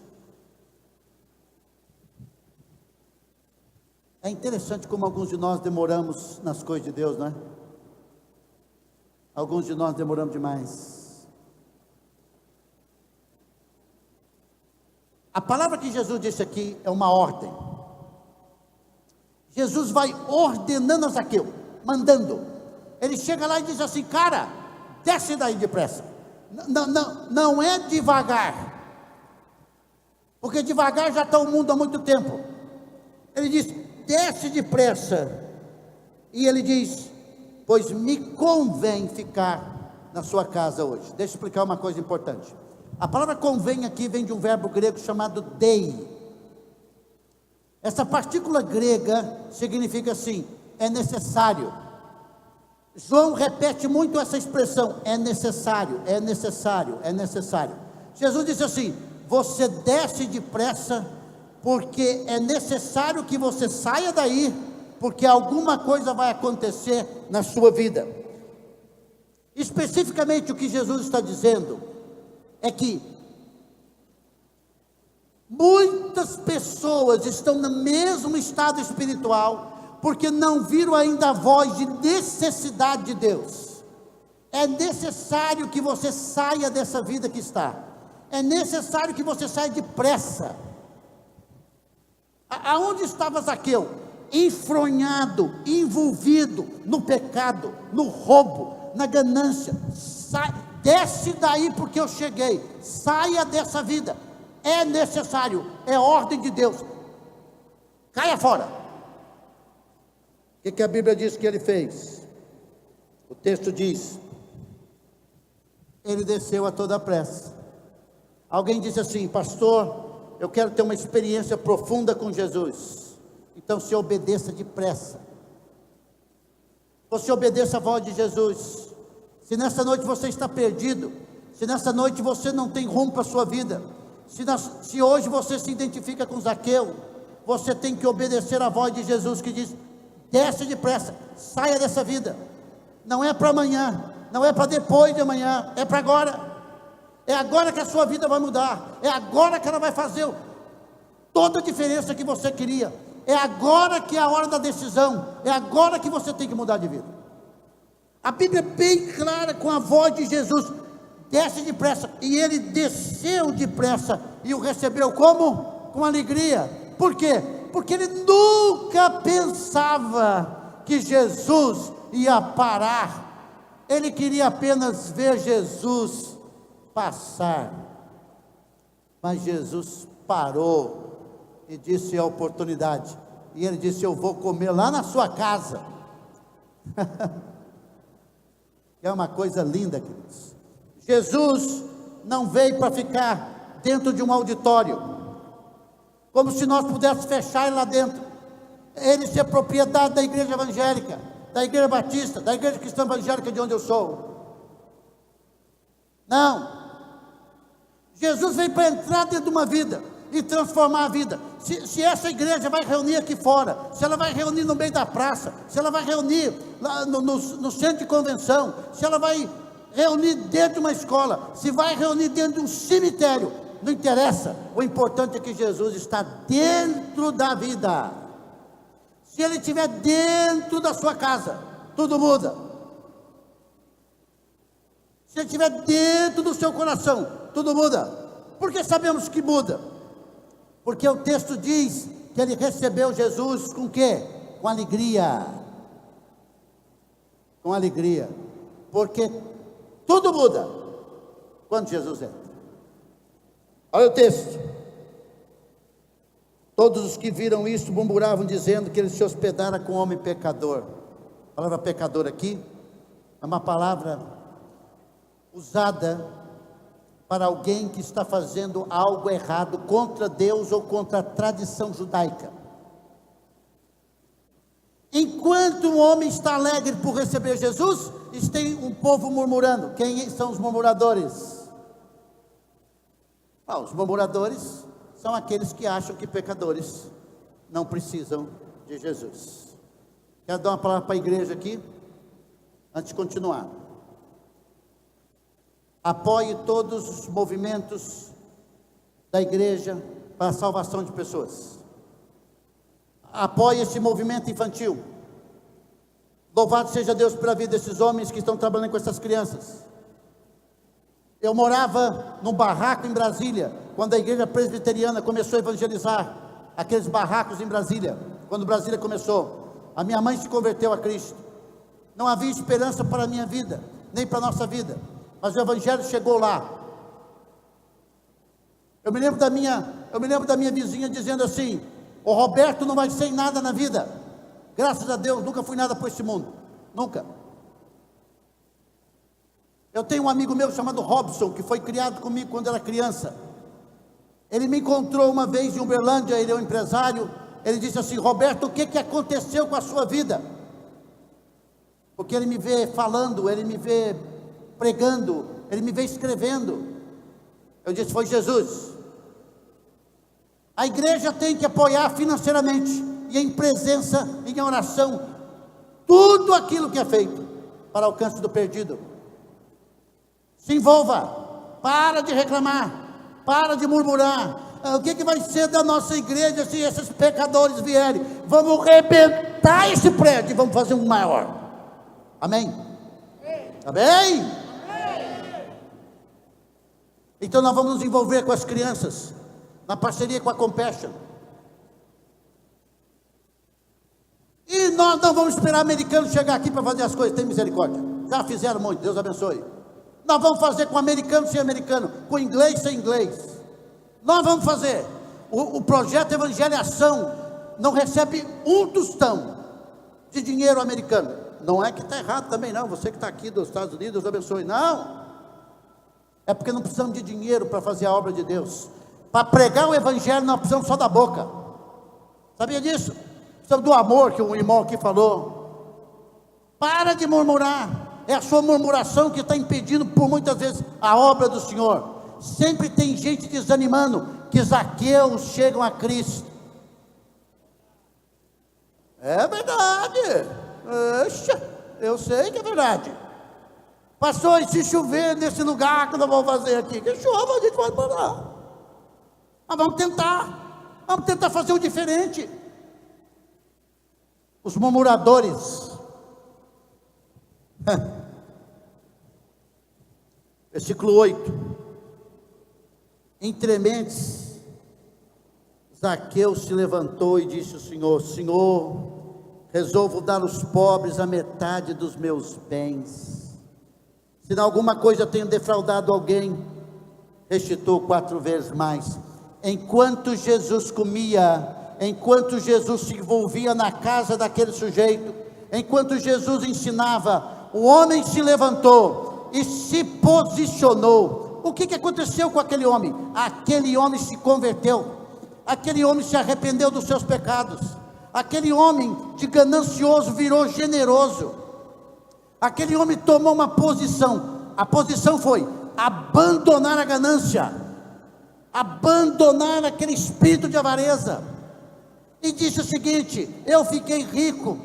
É interessante como alguns de nós demoramos nas coisas de Deus, não é? Alguns de nós demoramos demais. A palavra que Jesus disse aqui é uma ordem. Jesus vai ordenando a Zaqueu, mandando. Ele chega lá e diz assim: cara, desce daí depressa. Não é devagar, porque devagar já está o mundo há muito tempo. Ele diz: desce depressa. E ele diz: pois me convém ficar na sua casa hoje. Deixa eu explicar uma coisa importante. A palavra convém aqui vem de um verbo grego chamado dei. Essa partícula grega significa assim: é necessário. João repete muito essa expressão: é necessário, é necessário, é necessário. Jesus disse assim: você desce depressa, porque é necessário que você saia daí, porque alguma coisa vai acontecer na sua vida. Especificamente o que Jesus está dizendo é que muitas pessoas estão no mesmo estado espiritual, porque não viram ainda a voz de necessidade de Deus. É necessário que você saia dessa vida que está. É necessário que você saia depressa. Aonde estava Zaqueu? Enfronhado, envolvido no pecado, no roubo, na ganância. Desce daí porque eu cheguei. Saia dessa vida. É necessário, é ordem de Deus. Caia fora. O que a Bíblia diz que ele fez? O texto diz: ele desceu a toda pressa. Alguém disse assim: pastor, eu quero ter uma experiência profunda com Jesus. Então se obedeça depressa. Você obedeça a voz de Jesus. Se nessa noite você está perdido, se nessa noite você não tem rumo para a sua vida, se hoje você se identifica com Zaqueu, você tem que obedecer a voz de Jesus que diz: desce depressa, saia dessa vida. Não é para amanhã, não é para depois de amanhã, é para agora. É agora que a sua vida vai mudar, é agora que ela vai fazer toda a diferença que você queria. É agora que é a hora da decisão, é agora que você tem que mudar de vida. A Bíblia é bem clara com a voz de Jesus: desce depressa. E ele desceu depressa e o recebeu como? Com alegria. Por quê? Porque ele nunca pensava que Jesus ia parar. Ele queria apenas ver Jesus passar. Mas Jesus parou e disse: é a oportunidade. E ele disse: eu vou comer lá na sua casa. É uma coisa linda, queridos. Jesus não veio para ficar dentro de um auditório, como se nós pudéssemos fechar ele lá dentro. Ele ser propriedade da igreja evangélica, da igreja batista, da igreja cristã evangélica de onde eu sou. Não. Jesus veio para entrar dentro de uma vida e transformar a vida. Se essa igreja vai reunir aqui fora, se ela vai reunir no meio da praça, se ela vai reunir lá no centro de convenção, se ela vai reunir dentro de uma escola, se vai reunir dentro de um cemitério, não interessa. O importante é que Jesus está dentro da vida. Se ele estiver dentro da sua casa, tudo muda. Se ele estiver dentro do seu coração, tudo muda. Por que sabemos que muda? Porque o texto diz que ele recebeu Jesus com o quê? Com alegria. Com alegria. Porque tudo muda quando Jesus entra. Olha o texto. Todos os que viram isso murmuravam, dizendo que ele se hospedara com um homem pecador. A palavra pecador aqui é uma palavra usada para alguém que está fazendo algo errado contra Deus ou contra a tradição judaica. Enquanto o homem está alegre por receber Jesus, tem um povo murmurando. Quem são os murmuradores? Os murmuradores são aqueles que acham que pecadores não precisam de Jesus. Quero dar uma palavra para a igreja aqui, antes de continuar. Apoie todos os movimentos da igreja para a salvação de pessoas. Apoie esse movimento infantil. Louvado seja Deus pela vida desses homens que estão trabalhando com essas crianças. Eu morava num barraco em Brasília, quando a igreja presbiteriana começou a evangelizar aqueles barracos em Brasília, quando Brasília começou. A minha mãe se converteu a Cristo. Não havia esperança para a minha vida, nem para a nossa vida. Mas o evangelho chegou lá. Eu me lembro da minha vizinha dizendo assim: o Roberto não vai ser nada na vida. Graças a Deus, nunca fui nada por esse mundo. Nunca. Eu tenho um amigo meu chamado Robson, que foi criado comigo quando era criança. Ele me encontrou uma vez em Uberlândia, ele é um empresário. Ele disse assim: Roberto, o que aconteceu com a sua vida? Porque ele me vê falando, ele me vê pregando, ele me vê escrevendo. Eu disse: foi Jesus. A igreja tem que apoiar financeiramente e em presença, em oração, tudo aquilo que é feito para alcance do perdido. Se envolva, para de reclamar, para de murmurar. O que vai ser da nossa igreja se esses pecadores vierem? Vamos arrebentar esse prédio e vamos fazer um maior. Amém? Amém? Então nós vamos nos envolver com as crianças, na parceria com a Compassion. E nós não vamos esperar americanos chegar aqui para fazer as coisas. Tem misericórdia, já fizeram muito, Deus abençoe. Nós vamos fazer com americano sem americano, com inglês sem inglês. Nós vamos fazer. O projeto Evangeliação não recebe um tostão de dinheiro americano. Não é que está errado também não, você que está aqui dos Estados Unidos, Deus abençoe. Não, é porque não precisamos de dinheiro para fazer a obra de Deus. Para pregar o evangelho nós precisamos só da boca. Sabia disso? Precisamos do amor que o irmão aqui falou. Para de murmurar. É a sua murmuração que está impedindo por muitas vezes a obra do Senhor. Sempre tem gente desanimando que Zaqueu chegam a Cristo. É verdade. Eu sei que é verdade. Pastor, e se chover nesse lugar que nós vamos fazer aqui? Que chova, a gente vai parar. Mas vamos tentar. Vamos tentar fazer o diferente. Os murmuradores. Versículo 8. Entre mentes, Zaqueu se levantou e disse ao Senhor: Senhor, resolvo dar aos pobres a metade dos meus bens. Se em alguma coisa tenho defraudado alguém, restituo 4 vezes mais. Enquanto Jesus comia, enquanto Jesus se envolvia na casa daquele sujeito, enquanto Jesus ensinava, o homem se levantou e se posicionou. O que aconteceu com aquele homem? Aquele homem se converteu, aquele homem se arrependeu dos seus pecados, aquele homem de ganancioso virou generoso, aquele homem tomou uma posição. A posição foi abandonar a ganância, abandonar aquele espírito de avareza, e disse o seguinte: eu fiquei rico,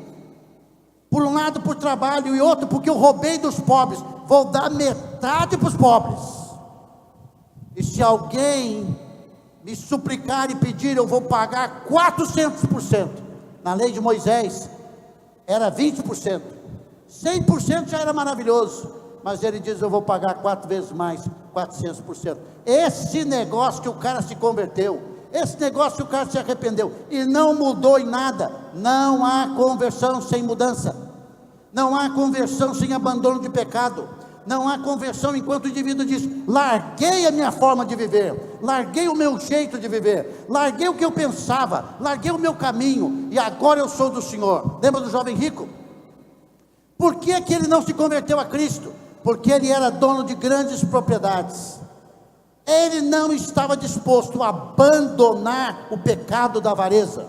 por um lado por trabalho, e outro porque eu roubei dos pobres, vou dar metade para os pobres, e se alguém me suplicar e pedir, eu vou pagar 400%, na lei de Moisés era 20%, 100% já era maravilhoso, mas ele diz: eu vou pagar 4 vezes mais, 400%, esse negócio que o cara se converteu, esse negócio que o cara se arrependeu, e não mudou em nada. Não há conversão sem mudança, não há conversão sem abandono de pecado, não há conversão enquanto o indivíduo diz: larguei a minha forma de viver, larguei o meu jeito de viver, larguei o que eu pensava, larguei o meu caminho, e agora eu sou do Senhor. Lembra do jovem rico? Por que ele não se converteu a Cristo? Porque ele era dono de grandes propriedades, ele não estava disposto a abandonar o pecado da avareza.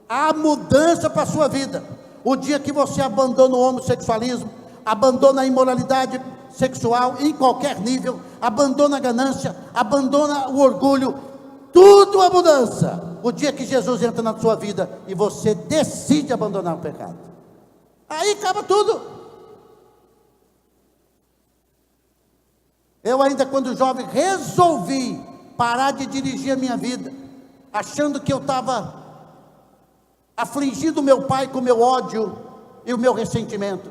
Há mudança para a sua vida, o dia que você abandona o homossexualismo, abandona a imoralidade sexual em qualquer nível, abandona a ganância, abandona o orgulho, tudo a mudança, o dia que Jesus entra na sua vida, e você decide abandonar o pecado, aí acaba tudo. Eu ainda quando jovem resolvi parar de dirigir a minha vida, achando que eu estava afligindo meu pai com o meu ódio e o meu ressentimento.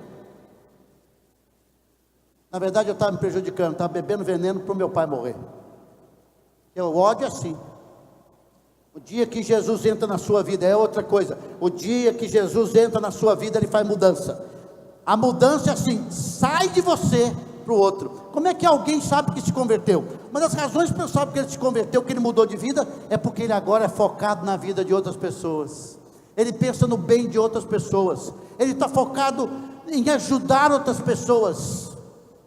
Na verdade eu estava me prejudicando, estava bebendo veneno para o meu pai morrer. Porque o ódio é assim. O dia que Jesus entra na sua vida é outra coisa. O dia que Jesus entra na sua vida, ele faz mudança. A mudança é assim: sai de você para o outro. Como é que alguém sabe que se converteu? Uma das razões que eu sabe que ele se converteu, que ele mudou de vida, é porque ele agora é focado na vida de outras pessoas. Ele pensa no bem de outras pessoas, ele está focado em ajudar outras pessoas.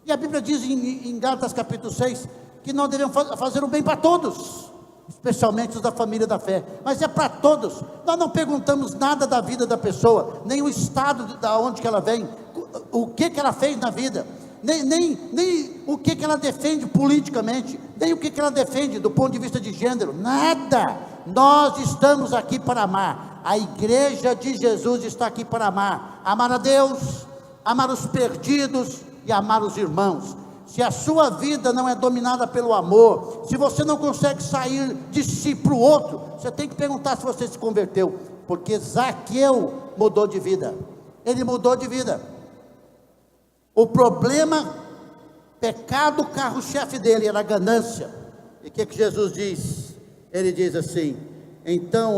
E a Bíblia diz em Gálatas capítulo 6, que nós devemos fazer o bem para todos, especialmente os da família da fé, mas é para todos. Nós não perguntamos nada da vida da pessoa, nem o estado de onde que ela vem, o que ela fez na vida, nem o que ela defende politicamente, nem o que ela defende do ponto de vista de gênero, nada. Nós estamos aqui para amar. A igreja de Jesus está aqui para amar a Deus, amar os perdidos e amar os irmãos. Se a sua vida não é dominada pelo amor, se você não consegue sair de si para o outro, você tem que perguntar se você se converteu, porque Zaqueu mudou de vida, ele mudou de vida. O problema, pecado, carro-chefe dele era a ganância. E o que Jesus diz? Ele diz assim: então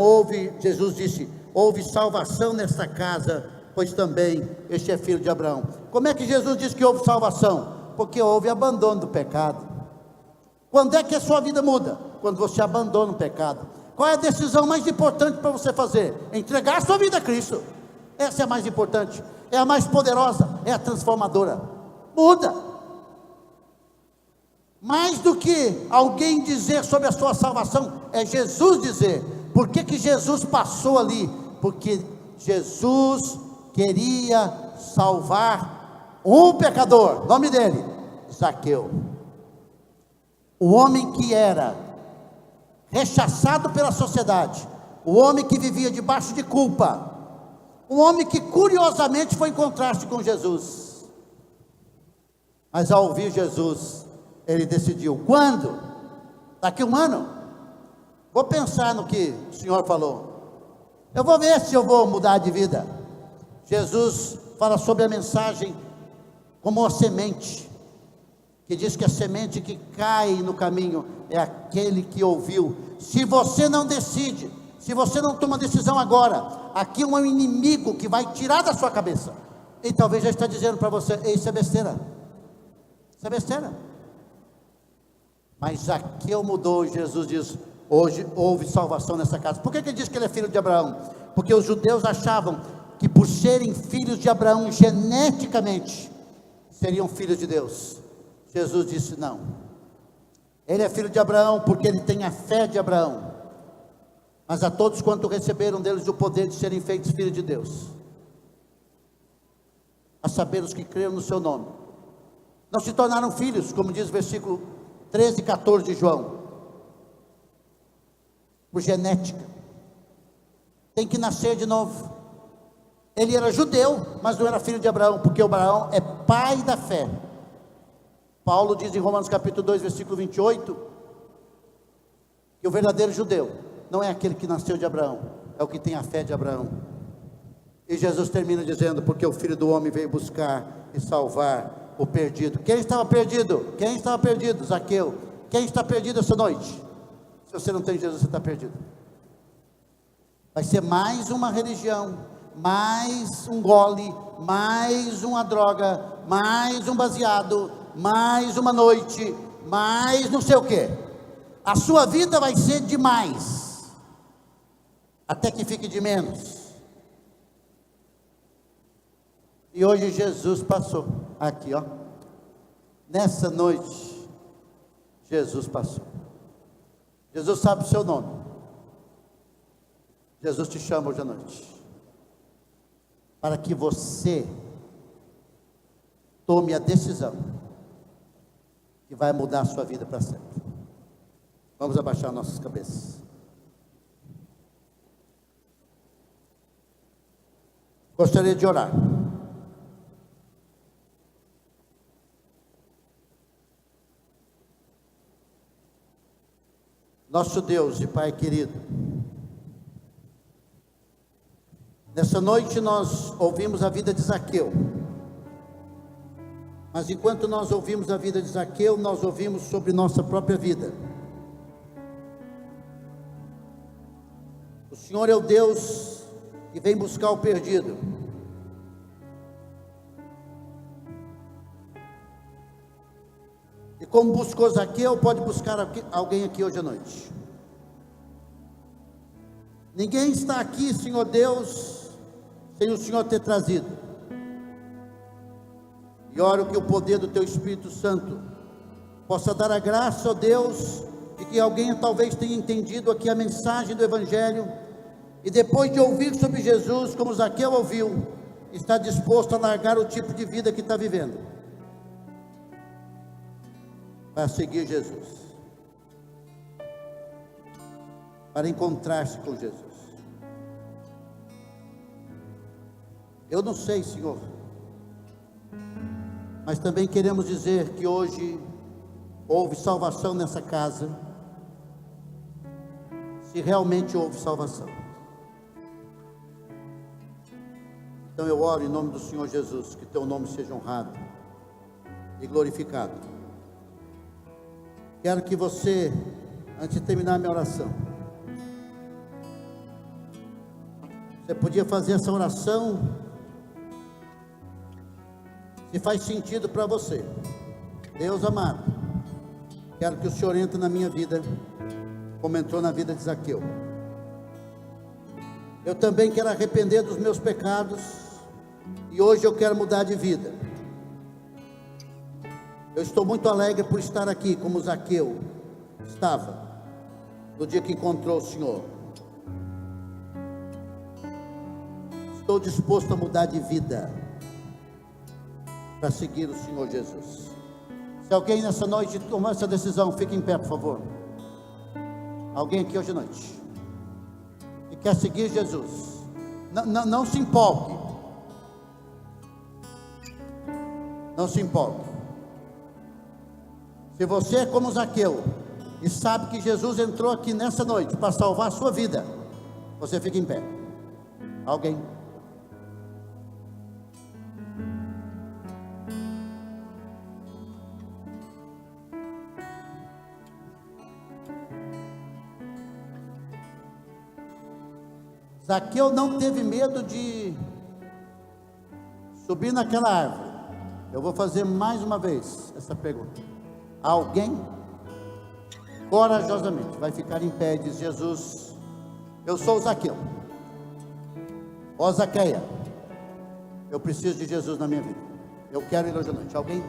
Jesus disse: houve salvação nesta casa, pois também este é filho de Abraão. Como é que Jesus diz que houve salvação? Porque houve abandono do pecado. Quando é que a sua vida muda? Quando você abandona o pecado. Qual é a decisão mais importante para você fazer? Entregar a sua vida a Cristo. Essa é a mais importante, é a mais poderosa, é a transformadora. Muda. Mais do que alguém dizer sobre a sua salvação, é Jesus dizer. Por que Jesus passou ali? Porque Jesus queria salvar um pecador. Nome dele, Zaqueu. O homem que era rechaçado pela sociedade, o homem que vivia debaixo de culpa, um homem que curiosamente foi encontrar-se com Jesus, mas ao ouvir Jesus, ele decidiu: quando? Daqui 1 ano? Vou pensar no que o Senhor falou. Eu vou ver se eu vou mudar de vida. Jesus fala sobre a mensagem como uma semente, que diz que a semente que cai no caminho é aquele que ouviu. Se você não decide, se você não toma decisão agora, aqui é um inimigo que vai tirar da sua cabeça, e talvez já está dizendo para você: isso é besteira, isso é besteira. Mas Zaqueu mudou, e Jesus diz: hoje houve salvação nessa casa. Por que ele diz que ele é filho de Abraão? Porque os judeus achavam que por serem filhos de Abraão geneticamente, seriam filhos de Deus. Jesus disse: não, ele é filho de Abraão porque ele tem a fé de Abraão. Mas a todos quanto receberam deles o poder de serem feitos filhos de Deus, a saber, os que creram no seu nome, não se tornaram filhos, como diz o versículo 13 e 14 de João, por genética. Tem que nascer de novo. Ele era judeu, mas não era filho de Abraão, porque Abraão é pai da fé. Paulo diz em Romanos capítulo 2, versículo 28, que o verdadeiro judeu não é aquele que nasceu de Abraão, é o que tem a fé de Abraão. E Jesus termina dizendo: porque o Filho do Homem veio buscar e salvar o perdido. Quem estava perdido? Quem estava perdido? Zaqueu. Quem está perdido essa noite? Se você não tem Jesus, você está perdido. Vai ser mais uma religião, mais um gole, mais uma droga, mais um baseado, mais uma noite, mais não sei o que. A sua vida vai ser demais, até que fique de menos. E hoje Jesus passou aqui, ó. Nessa noite, Jesus passou. Jesus sabe o seu nome. Jesus te chama hoje à noite, para que você tome a decisão que vai mudar a sua vida para sempre. Vamos abaixar nossas cabeças. Gostaria de orar. Nosso Deus e Pai querido, nessa noite nós ouvimos a vida de Zaqueu. Mas enquanto nós ouvimos a vida de Zaqueu, nós ouvimos sobre nossa própria vida. O Senhor é o Deus que vem buscar o perdido. E como buscou Zaqueu, pode buscar alguém aqui hoje à noite. Ninguém está aqui, Senhor Deus, sem o Senhor ter trazido. E oro que o poder do Teu Espírito Santo possa dar a graça, ó Deus, de que alguém talvez tenha entendido aqui a mensagem do Evangelho, e depois de ouvir sobre Jesus, como Zaqueu ouviu, está disposto a largar o tipo de vida que está vivendo, para seguir Jesus, para encontrar-se com Jesus. Eu não sei, Senhor, mas também queremos dizer que hoje houve salvação nessa casa, se realmente houve salvação. Então eu oro em nome do Senhor Jesus, que Teu nome seja honrado e glorificado. Quero que você, antes de terminar a minha oração, você podia fazer essa oração, se faz sentido para você. Deus amado, quero que o Senhor entre na minha vida, como entrou na vida de Zaqueu. Eu também quero arrepender dos meus pecados, e hoje eu quero mudar de vida. Eu estou muito alegre por estar aqui, como Zaqueu estava, no dia que encontrou o Senhor. Estou disposto a mudar de vida, para seguir o Senhor Jesus. Se alguém nessa noite tomar essa decisão, fique em pé, por favor. Alguém aqui hoje à noite, que quer seguir Jesus, não se empolgue. Não se empolgue. Se você é como Zaqueu, e sabe que Jesus entrou aqui nessa noite para salvar a sua vida, você fica em pé. Alguém? Zaqueu não teve medo de subir naquela árvore. Eu vou fazer mais uma vez essa pergunta. Alguém corajosamente vai ficar em pé e diz: Jesus, eu sou o Zaqueu. Ó Zaqueia, eu preciso de Jesus na minha vida. Eu quero ir hoje à noite. Alguém?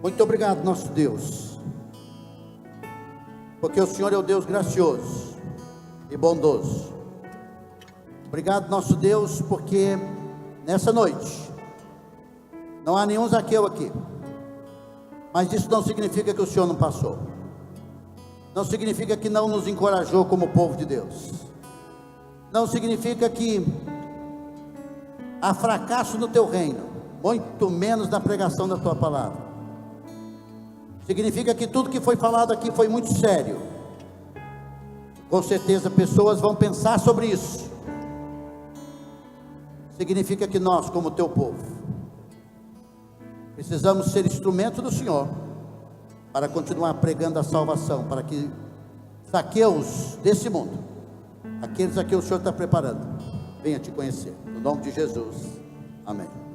Muito obrigado, nosso Deus, porque o Senhor é o Deus gracioso e bondoso. Obrigado, nosso Deus, porque nessa noite não há nenhum Zaqueu aqui, mas isso não significa que o Senhor não passou, não significa que não nos encorajou como povo de Deus, não significa que há fracasso no teu reino, muito menos na pregação da tua palavra. Significa que tudo que foi falado aqui foi muito sério. Com certeza pessoas vão pensar sobre isso. Significa que nós, como teu povo, precisamos ser instrumento do Senhor para continuar pregando a salvação, para que Zaqueus desse mundo, aqueles a que o Senhor está preparando, venha te conhecer. No nome de Jesus, amém.